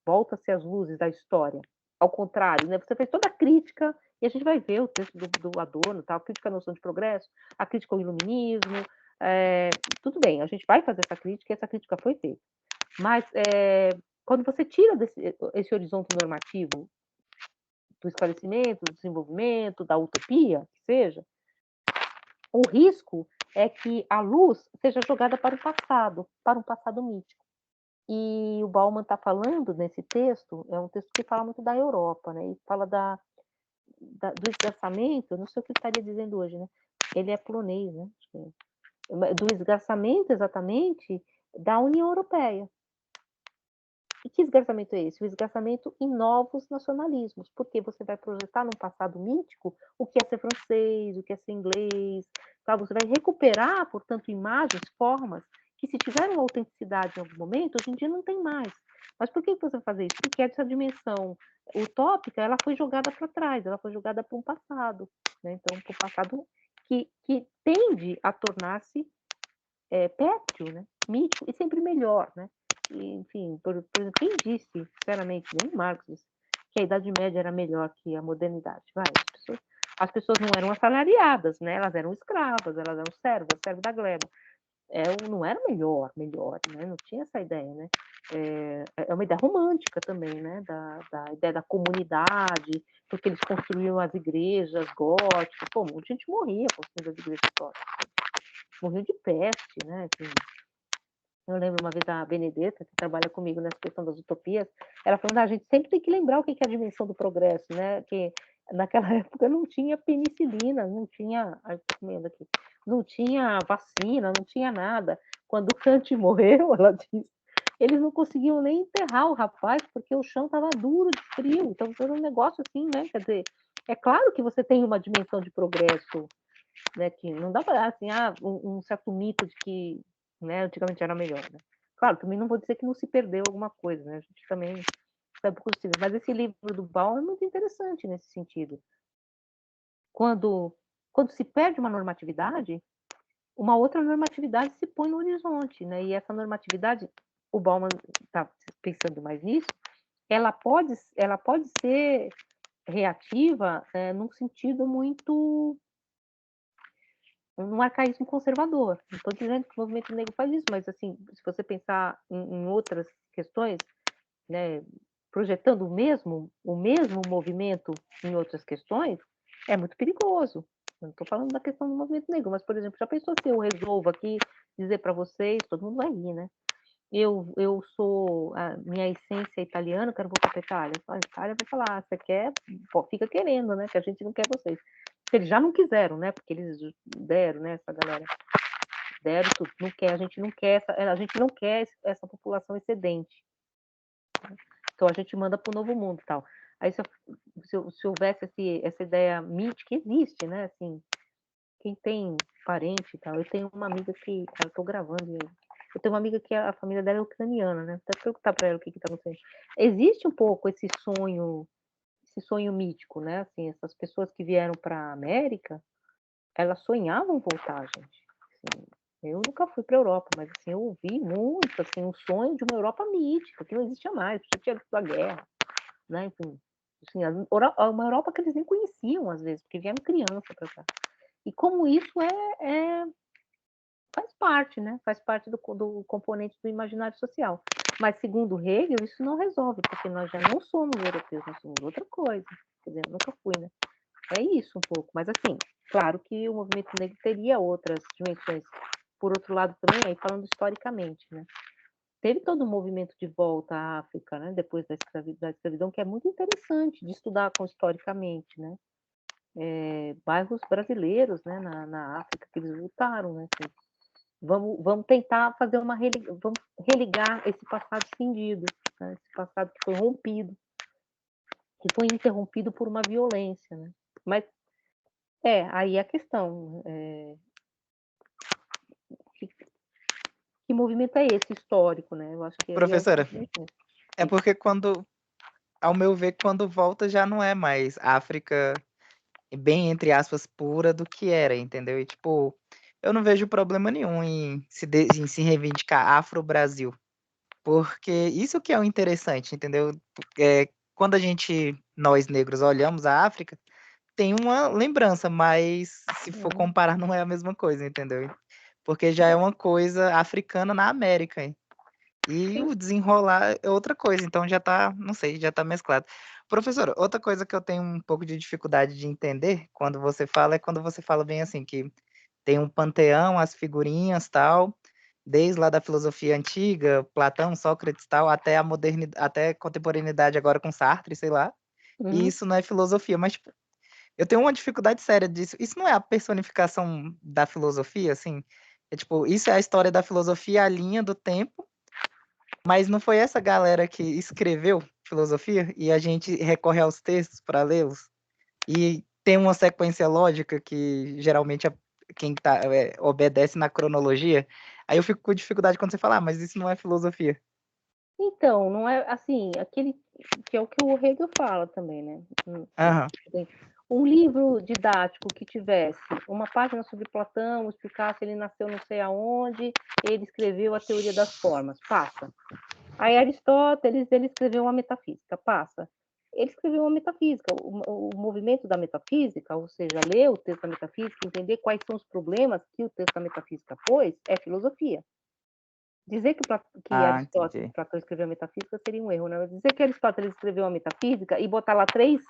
[SPEAKER 1] volta-se às luzes da história, ao contrário, né? Você fez toda a crítica, e a gente vai ver o texto do Adorno, tá? A crítica à noção de progresso, a crítica ao iluminismo, tudo bem, a gente vai fazer essa crítica, e essa crítica foi feita. Mas quando você tira esse horizonte normativo do esclarecimento, do desenvolvimento, da utopia, que seja, o risco é que a luz seja jogada para um passado mítico. E o Bauman está falando nesse texto, é um texto que fala muito da Europa, né? E fala do esgarçamento, não sei o que ele estaria dizendo hoje, né? Ele é polonês, né? Do esgarçamento, exatamente, da União Europeia. E que esgarçamento é esse? O esgarçamento em novos nacionalismos, porque você vai projetar num passado mítico o que é ser francês, o que é ser inglês, tá? Você vai recuperar, portanto, imagens, formas, que se tiveram autenticidade em algum momento, hoje em dia não tem mais. Mas por que você vai fazer isso? Porque essa dimensão utópica, ela foi jogada para trás, ela foi jogada para um passado, né? Então, para um passado que tende a tornar-se pértil, né? Mítico e sempre melhor, né? E, enfim, por exemplo, quem disse, sinceramente, nem Marx disse, que a Idade Média era melhor que a modernidade? As pessoas não eram assalariadas, né? Elas eram escravas, elas eram servos da gleba. Não era melhor, né? Não tinha essa ideia, né? É uma ideia romântica também, né? Da ideia da comunidade, porque eles construíam as igrejas góticas. Pô, muita gente morria construindo as igrejas góticas. Morriam de peste, né? Enfim, eu lembro uma vez a Benedetta, que trabalha comigo nessa questão das utopias, ela falando, a gente sempre tem que lembrar o que é a dimensão do progresso, né? Que naquela época não tinha penicilina, não tinha, aqui, não tinha vacina, não tinha nada. Quando o Kant morreu, ela disse, eles não conseguiam nem enterrar o rapaz, porque o chão estava duro de frio. Então, foi um negócio assim, né? Quer dizer, é claro que você tem uma dimensão de progresso, né? Que não dá para, assim, um certo mito de que, né, antigamente era melhor, né? Claro, também não vou dizer que não se perdeu alguma coisa, né? A gente também sabe possível. Mas esse livro do Baum é muito interessante nesse sentido. Quando se perde uma normatividade, uma outra normatividade se põe no horizonte, né? E essa normatividade, o Bauman está pensando mais nisso, ela pode ser reativa num sentido muito um arcaísmo conservador. Não estou dizendo que o movimento negro faz isso, mas assim, se você pensar em outras questões, né, projetando o mesmo movimento em outras questões, é muito perigoso. Eu não estou falando da questão do movimento negro, mas, por exemplo, já pensou se eu resolvo aqui dizer para vocês, todo mundo vai rir, né? Eu sou, a minha essência italiana, quero voltar para a Itália. A Itália vai falar, você quer, pô, fica querendo, né? Que a gente não quer vocês. Eles já não quiseram, né? Porque eles deram, né? Essa galera deram tudo. Não quer, a gente não quer essa população excedente. Então a gente manda para o Novo Mundo e tal. Aí se houvesse essa ideia mítica, existe, né? Assim, quem tem parente e tal. Eu tenho uma amiga que, eu estou gravando, eu tenho uma amiga que a família dela é ucraniana, né? Até perguntar para ela o que está acontecendo. Existe um pouco esse sonho mítico, né? Assim, essas pessoas que vieram para a América, elas sonhavam voltar, gente. Assim, eu nunca fui para a Europa, mas assim, eu ouvi muito assim, um sonho de uma Europa mítica, que não existia mais, já tinha visto a guerra, né? Enfim, assim, uma Europa que eles nem conheciam às vezes, porque vieram criança para cá. E como isso faz parte, né? Faz parte do componente do imaginário social. Mas, segundo Hegel, isso não resolve, porque nós já não somos europeus, nós somos outra coisa. Quer dizer, eu nunca fui, né? É isso um pouco. Mas, assim, claro que o movimento negro teria outras dimensões. Por outro lado, também, aí falando historicamente, né? Teve todo um movimento de volta à África, né? Depois da escravidão, que é muito interessante de estudar historicamente, né? bairros brasileiros, né, na África, que eles lutaram, né? Vamos tentar fazer vamos religar esse passado cindido, né, esse passado que foi rompido, que foi interrompido por uma violência, né? Mas aí a questão, que movimento é esse histórico, né? Eu acho que aí é o
[SPEAKER 3] Professora,
[SPEAKER 1] movimento.
[SPEAKER 3] é porque ao meu ver, quando volta já não é mais África bem, entre aspas, pura do que era, entendeu? E, tipo, eu não vejo problema nenhum em se reivindicar Afro-Brasil, porque isso que é o interessante, entendeu? Quando nós negros, olhamos a África, tem uma lembrança, mas se for comparar, não é a mesma coisa, entendeu? Porque já é uma coisa africana na América, hein? E o desenrolar é outra coisa, então já tá, não sei, já tá mesclado. Professora, outra coisa que eu tenho um pouco de dificuldade de entender quando você fala é quando você fala bem assim, que tem um panteão, as figurinhas, tal, desde lá da filosofia antiga, Platão, Sócrates, tal, até a modernidade, até a contemporaneidade agora com Sartre, sei lá. E isso não é filosofia, mas tipo, eu tenho uma dificuldade séria disso. Isso não é a personificação da filosofia, assim? É tipo, isso é a história da filosofia, a linha do tempo, mas não foi essa galera que escreveu filosofia e a gente recorre aos textos para lê-los? E tem uma sequência lógica que geralmente quem obedece na cronologia. Aí eu fico com dificuldade quando você fala, mas isso não é filosofia.
[SPEAKER 1] Então, não é assim, aquele que é o que o Hegel fala também, né?
[SPEAKER 3] Aham.
[SPEAKER 1] Um livro didático que tivesse uma página sobre Platão, explicasse ele nasceu não sei aonde, ele escreveu a teoria das formas, passa. Aí Aristóteles, ele escreveu uma metafísica, passa. Ele escreveu uma metafísica, o movimento da metafísica, ou seja, ler o texto da metafísica, entender quais são os problemas que o texto da metafísica pôs, é filosofia. Dizer que Aristóteles,
[SPEAKER 3] Entendi.
[SPEAKER 1] Platão escreveu a metafísica seria um erro, né? Dizer que Aristóteles escreveu a metafísica e botar lá três,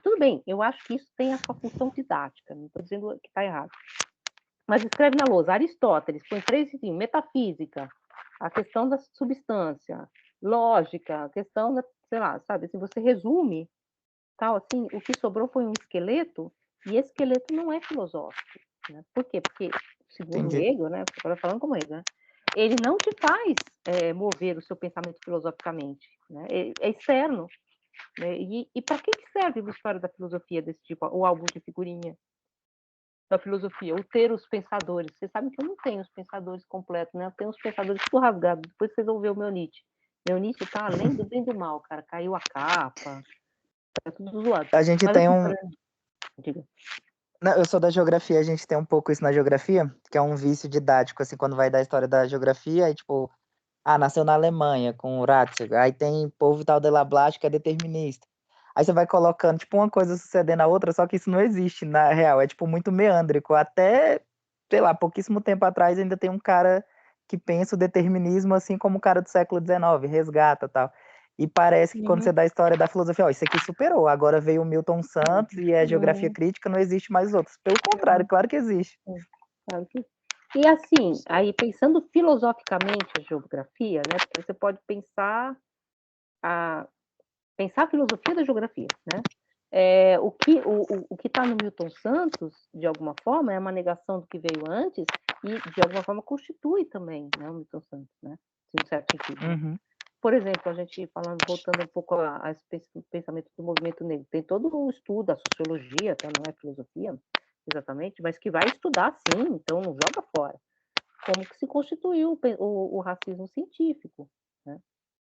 [SPEAKER 1] tudo bem, eu acho que isso tem a sua função didática, não estou dizendo que está errado. Mas escreve na lousa, Aristóteles, põe três, enfim, metafísica, a questão da substância, lógica, a questão da, sei lá, sabe, se você resume, tal, assim, o que sobrou foi um esqueleto, e esse esqueleto não é filosófico, né? Por quê? Porque, segundo
[SPEAKER 3] Entendi.
[SPEAKER 1] Hegel, né, agora falando como Hegel, né, ele não te faz mover o seu pensamento filosoficamente, né? É externo, né? E para que serve a história da filosofia desse tipo, o álbum de figurinha da filosofia, ou ter os pensadores? Vocês sabem que eu não tenho os pensadores completos, né? Eu tenho os pensadores tudo rasgados. Depois vocês vão ver o meu Nietzsche. Meu Nietzsche tá além do bem e do mal, cara. Caiu a capa, tá tudo zoado.
[SPEAKER 3] A gente
[SPEAKER 1] Mas
[SPEAKER 3] tem
[SPEAKER 1] assim, diga.
[SPEAKER 3] Não, eu sou da geografia, a gente tem um pouco isso na geografia, que é um vício didático, assim, quando vai dar a história da geografia, aí, tipo, nasceu na Alemanha, com o Ratzinger, aí tem povo tal de la Blase, que é determinista. Aí você vai colocando, tipo, uma coisa sucedendo a outra, só que isso não existe, na real, é, tipo, muito meândrico. Até, sei lá, pouquíssimo tempo atrás ainda tem um cara que pensa o determinismo assim como o cara do século XIX, resgata tal. E parece que quando você dá a história da filosofia, ó, isso aqui superou, agora veio o Milton Santos e é geografia crítica, não existe mais os outros. Pelo contrário, claro que existe.
[SPEAKER 1] E assim, aí pensando filosoficamente a geografia, né? Porque você pode pensar a filosofia da geografia, né? O que está no Milton Santos, de alguma forma, é uma negação do que veio antes e, de alguma forma, constitui também, né, o Milton Santos, né? Em um certo sentido. Né?
[SPEAKER 3] Uhum.
[SPEAKER 1] Por exemplo, a gente voltando um pouco a esse pensamento do movimento negro, tem todo o estudo, a sociologia, tá? Não é filosofia, exatamente, mas que vai estudar sim, então não joga fora. Como que se constituiu o racismo científico, né?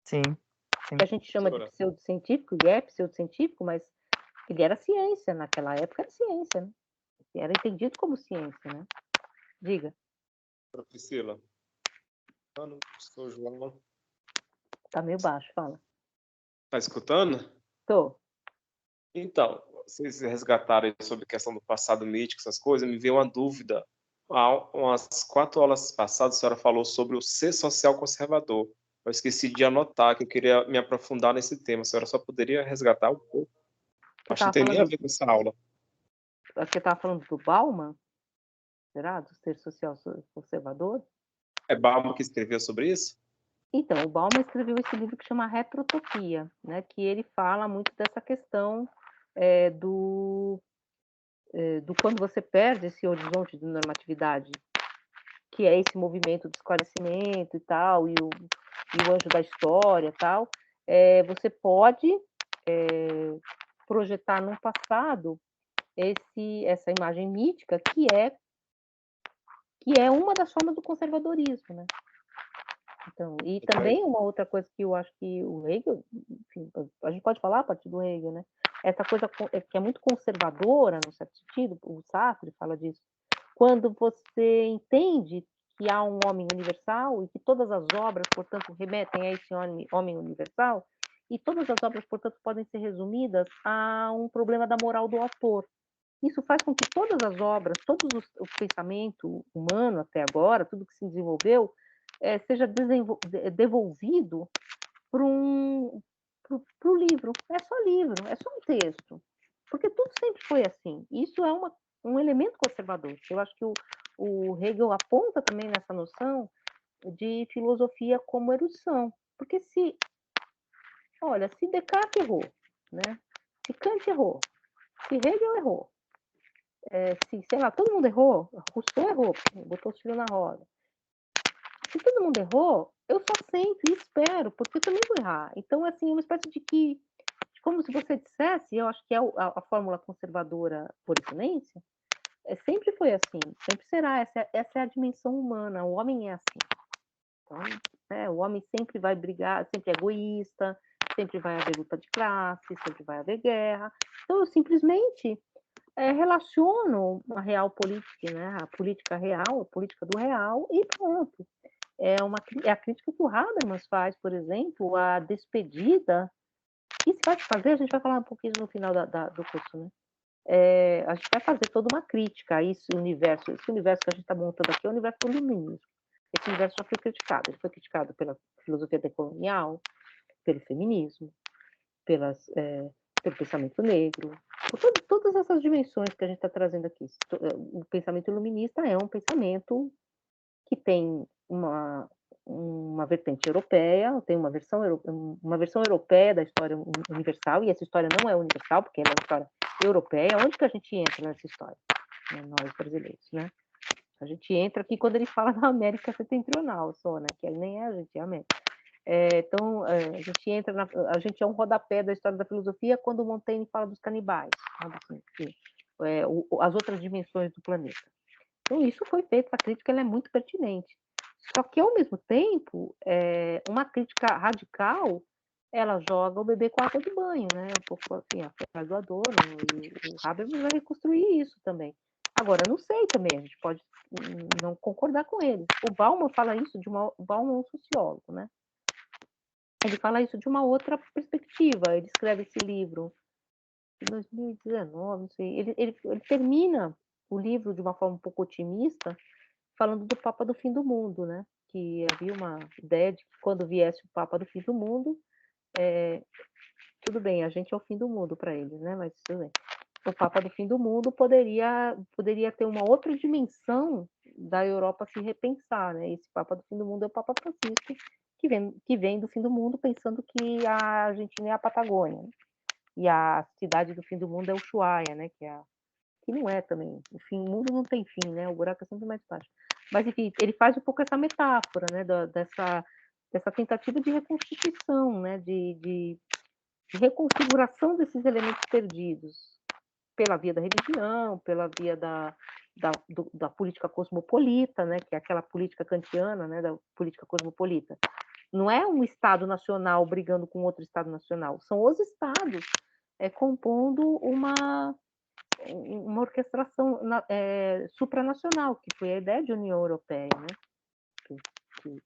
[SPEAKER 3] Sim.
[SPEAKER 1] Que a gente chama de pseudocientífico, e é pseudocientífico, mas ele era ciência, naquela época era ciência, né? Era entendido como ciência, né? Diga.
[SPEAKER 4] Priscila. Sou João.
[SPEAKER 1] Tá meio baixo, fala.
[SPEAKER 4] Tá escutando?
[SPEAKER 1] Tô.
[SPEAKER 4] Então, vocês resgataram aí sobre a questão do passado mítico, essas coisas, me veio uma dúvida. Há umas 4 aulas passadas, a senhora falou sobre o ser social conservador. Eu esqueci de anotar, que eu queria me aprofundar nesse tema. A senhora só poderia resgatar um pouco? Acho que não tem nem a ver com essa aula.
[SPEAKER 1] Você estava falando do Bauman? Será? Do ser social conservador?
[SPEAKER 4] É Bauman que escreveu sobre isso?
[SPEAKER 1] Então, o Bauman escreveu esse livro que chama Retrotopia, né? Que ele fala muito dessa questão do do quando você perde esse horizonte de normatividade, que é esse movimento de esclarecimento e tal, e o anjo da história e tal, você pode projetar no passado essa imagem mítica que é uma das formas do conservadorismo, né? Então, e também uma outra coisa que eu acho que o Hegel, enfim, a gente pode falar a partir do Hegel, né? Essa coisa que é muito conservadora, no certo sentido, o Sartre fala disso, quando você entende que há um homem universal e que todas as obras, portanto, remetem a esse homem universal, e todas as obras, portanto, podem ser resumidas a um problema da moral do autor. Isso faz com que todas as obras, o pensamento humano até agora, tudo que se desenvolveu, seja devolvido para o livro. É só livro, é só um texto. Porque tudo sempre foi assim. Isso é um elemento conservador. Eu acho que o Hegel aponta também nessa noção de filosofia como erudição. Porque se Descartes errou, né? Se Kant errou, se Hegel errou, se, sei lá, todo mundo errou, Rousseau errou, botou os filhos na roda. Se todo mundo errou, eu só sempre espero, porque eu também vou errar. Então, assim, uma espécie de como se você dissesse, eu acho que é a fórmula conservadora por excelência, sempre foi assim, sempre será, essa é a dimensão humana, o homem é assim. Então, o homem sempre vai brigar, sempre é egoísta, sempre vai haver luta de classe, sempre vai haver guerra. Então, eu simplesmente relaciono a real política, né, a política real, a política do real, e pronto. É a crítica que o Habermas faz, por exemplo, a despedida. Isso vai fazer, a gente vai falar um pouquinho no final do curso, né? A gente vai fazer toda uma crítica a esse universo que a gente está montando aqui é o universo do iluminismo. Esse universo já foi criticado. Ele foi criticado pela filosofia decolonial, pelo feminismo, pelo pensamento negro, por todas essas dimensões que a gente está trazendo aqui. O pensamento iluminista é um pensamento que tem uma vertente europeia, tem uma versão europeia da história universal, e essa história não é universal, porque ela é uma história europeia. Onde que a gente entra nessa história? Nós brasileiros, né? A gente entra aqui quando ele fala da América Setentrional só, né? Que nem é a gente, é a América. Então, a gente é um rodapé da história da filosofia quando Montaigne fala dos canibais, assim, as outras dimensões do planeta. Então, isso foi feito, essa crítica ela é muito pertinente. Só que, ao mesmo tempo, uma crítica radical, ela joga o bebê com a água de banho, né? Um pouco assim, a do Adorno, e o Habermas vai reconstruir isso também. Agora, não sei também, a gente pode não concordar com ele. O Bauman fala isso o Bauman é um sociólogo, né? Ele fala isso de uma outra perspectiva. Ele escreve esse livro em 2019, não sei. Ele termina o livro de uma forma um pouco otimista, falando do Papa do Fim do Mundo, né? Que havia uma ideia de que quando viesse o Papa do Fim do Mundo, tudo bem, a gente é o fim do mundo para eles, né? Mas tudo bem. O Papa do Fim do Mundo poderia ter uma outra dimensão da Europa se repensar, né? Esse Papa do Fim do Mundo é o Papa Francisco, que vem do fim do mundo pensando que a Argentina é a Patagônia, né? E a cidade do fim do mundo é Ushuaia, né? Que não é também. O mundo não tem fim, né? O buraco é sempre mais baixo. Mas, enfim, ele faz um pouco essa metáfora, né? Dessa tentativa de reconstituição, né? De reconfiguração desses elementos perdidos pela via da religião, pela via da política cosmopolita, né? Que é aquela política kantiana, né? Da política cosmopolita. Não é um Estado nacional brigando com outro Estado nacional, são os Estados compondo uma orquestração supranacional, que foi a ideia de União Europeia, né? Que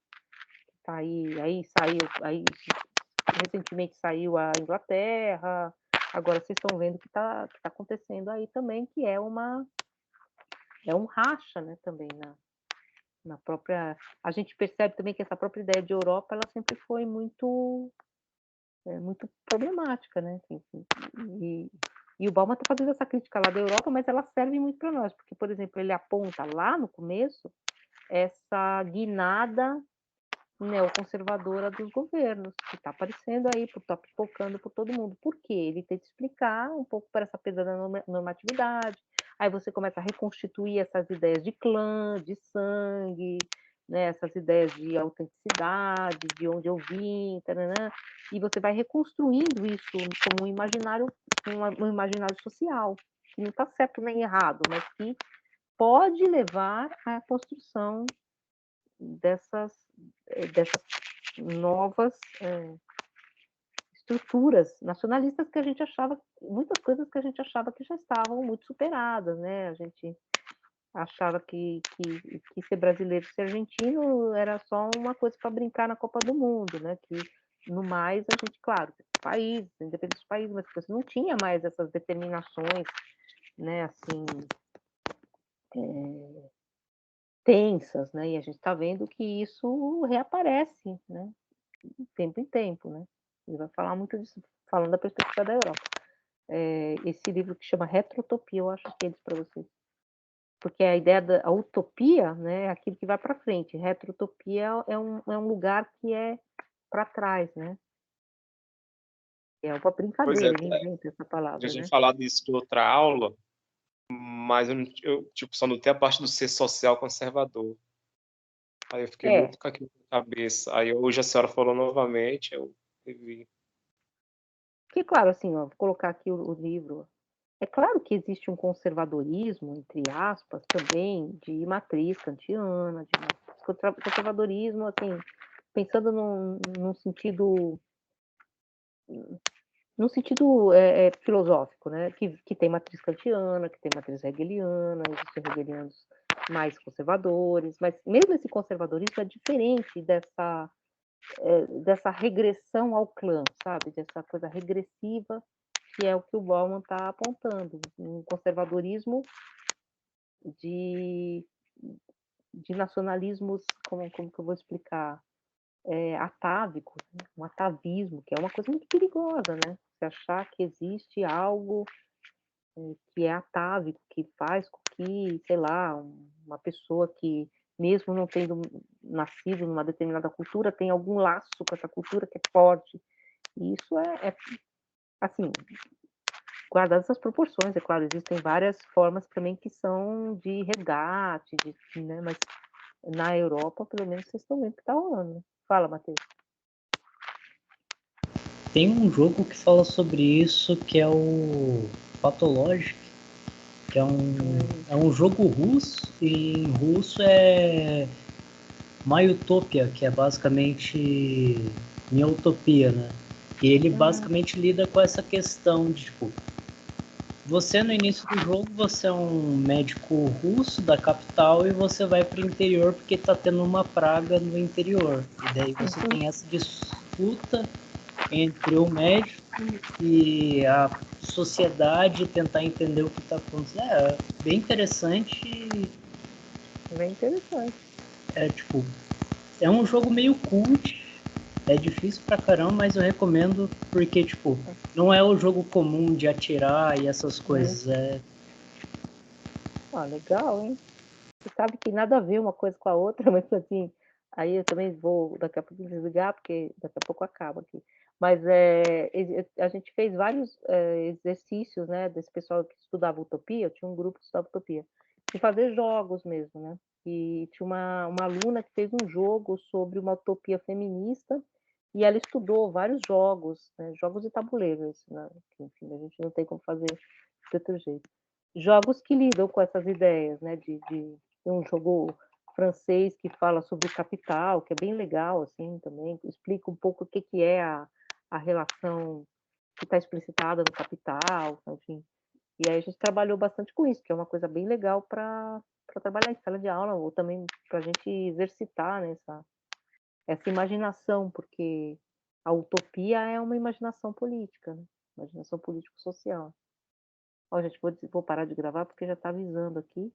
[SPEAKER 1] tá aí recentemente saiu a Inglaterra, agora vocês estão vendo que está acontecendo aí também, que é um racha, né, também na própria... A gente percebe também que essa própria ideia de Europa, ela sempre foi muito problemática, né? E o Bauman está fazendo essa crítica lá da Europa, mas ela serve muito para nós, porque, por exemplo, ele aponta lá no começo essa guinada neoconservadora dos governos, que está aparecendo aí, está pipocando por todo mundo. Por quê? Ele tenta explicar um pouco para essa perda da normatividade, Aí você começa a reconstituir essas ideias de clã, de sangue, né, essas ideias de autenticidade, de onde eu vim, taranã, e você vai reconstruindo isso como um imaginário social, que não está certo nem errado, mas que pode levar à construção dessas novas estruturas nacionalistas que a gente achava, muitas coisas que a gente achava que já estavam muito superadas, né? A gente achava que ser brasileiro, ser argentino era só uma coisa para brincar na Copa do Mundo, né? Que no mais a gente, claro, país, independente dos países, mas você não tinha mais essas determinações, né? Assim, tensas, né? E a gente está vendo que isso reaparece, né? De tempo em tempo, né? Ele vai falar muito disso, falando da perspectiva da Europa. Esse livro que chama Retrotopia, eu acho que é para vocês. Porque a ideia da utopia, né, é aquilo que vai para frente. Retrotopia é um lugar que é para trás, né? É uma
[SPEAKER 4] Pois é,
[SPEAKER 1] brincadeira, ele inventa essa
[SPEAKER 4] eu
[SPEAKER 1] palavra,
[SPEAKER 4] já tinha
[SPEAKER 1] né?
[SPEAKER 4] falado isso em outra aula, mas eu tipo, só notei a parte do ser social conservador. Aí eu fiquei
[SPEAKER 1] É,
[SPEAKER 4] muito com aquilo na cabeça. Aí hoje a senhora falou novamente, eu revi.
[SPEAKER 1] que claro, assim, ó, vou colocar aqui o livro. É claro que existe um conservadorismo, entre aspas, também, de matriz kantiana, conservadorismo, assim, pensando num sentido filosófico, né? Que tem matriz kantiana, que tem matriz hegeliana, existem hegelianos mais conservadores, mas mesmo esse conservadorismo é diferente dessa regressão ao clã, sabe? Dessa coisa regressiva que é o que o Bauman está apontando, um conservadorismo de, de nacionalismos, como que eu vou explicar? Atávicos, né? Um atavismo, que é uma coisa muito perigosa, né? Você achar que existe algo que é atávico, que faz com que, sei lá, uma pessoa que, mesmo não tendo nascido numa determinada cultura, tem algum laço com essa cultura que é forte. E isso assim, guardadas essas proporções, é claro, existem várias formas também que são de resgate, né? Mas na Europa, pelo menos, vocês estão vendo que está rolando. Né? Fala, Matheus.
[SPEAKER 5] Tem um jogo que fala sobre isso, que é o Pathologic, que é um jogo russo, e em russo é My Utopia, que é basicamente minha utopia, né? E ele basicamente lida com essa questão de, tipo, você no início do jogo, você é um médico russo da capital e você vai para o interior porque tá tendo uma praga no interior. E daí você tem essa disputa entre o médico e a sociedade tentar entender o que está acontecendo. É bem interessante.
[SPEAKER 1] Bem interessante.
[SPEAKER 5] Tipo, é um jogo meio cult, é difícil pra caramba, mas eu recomendo porque, tipo, não é o jogo comum de atirar e essas coisas.
[SPEAKER 1] Legal, hein? Você sabe que nada a ver uma coisa com a outra, mas assim, aí eu também vou daqui a pouco desligar, porque daqui a pouco acaba aqui. Mas a gente fez vários exercícios, né, desse pessoal que estudava utopia, eu tinha um grupo que estudava utopia, de fazer jogos mesmo, né? E tinha uma aluna que fez um jogo sobre uma utopia feminista, e ela estudou vários jogos, né, jogos de tabuleiro, né, que, enfim, a gente não tem como fazer de outro jeito. Jogos que lidam com essas ideias, né, de um jogo francês que fala sobre o capital, que é bem legal, assim, também, explica um pouco o que é a relação que está explicitada no capital, enfim. E aí a gente trabalhou bastante com isso, que é uma coisa bem legal para trabalhar em sala de aula, ou também para a gente exercitar, né, essa imaginação, porque a utopia é uma imaginação política, né? Imaginação político-social. Ó, gente, vou parar de gravar porque já está avisando aqui.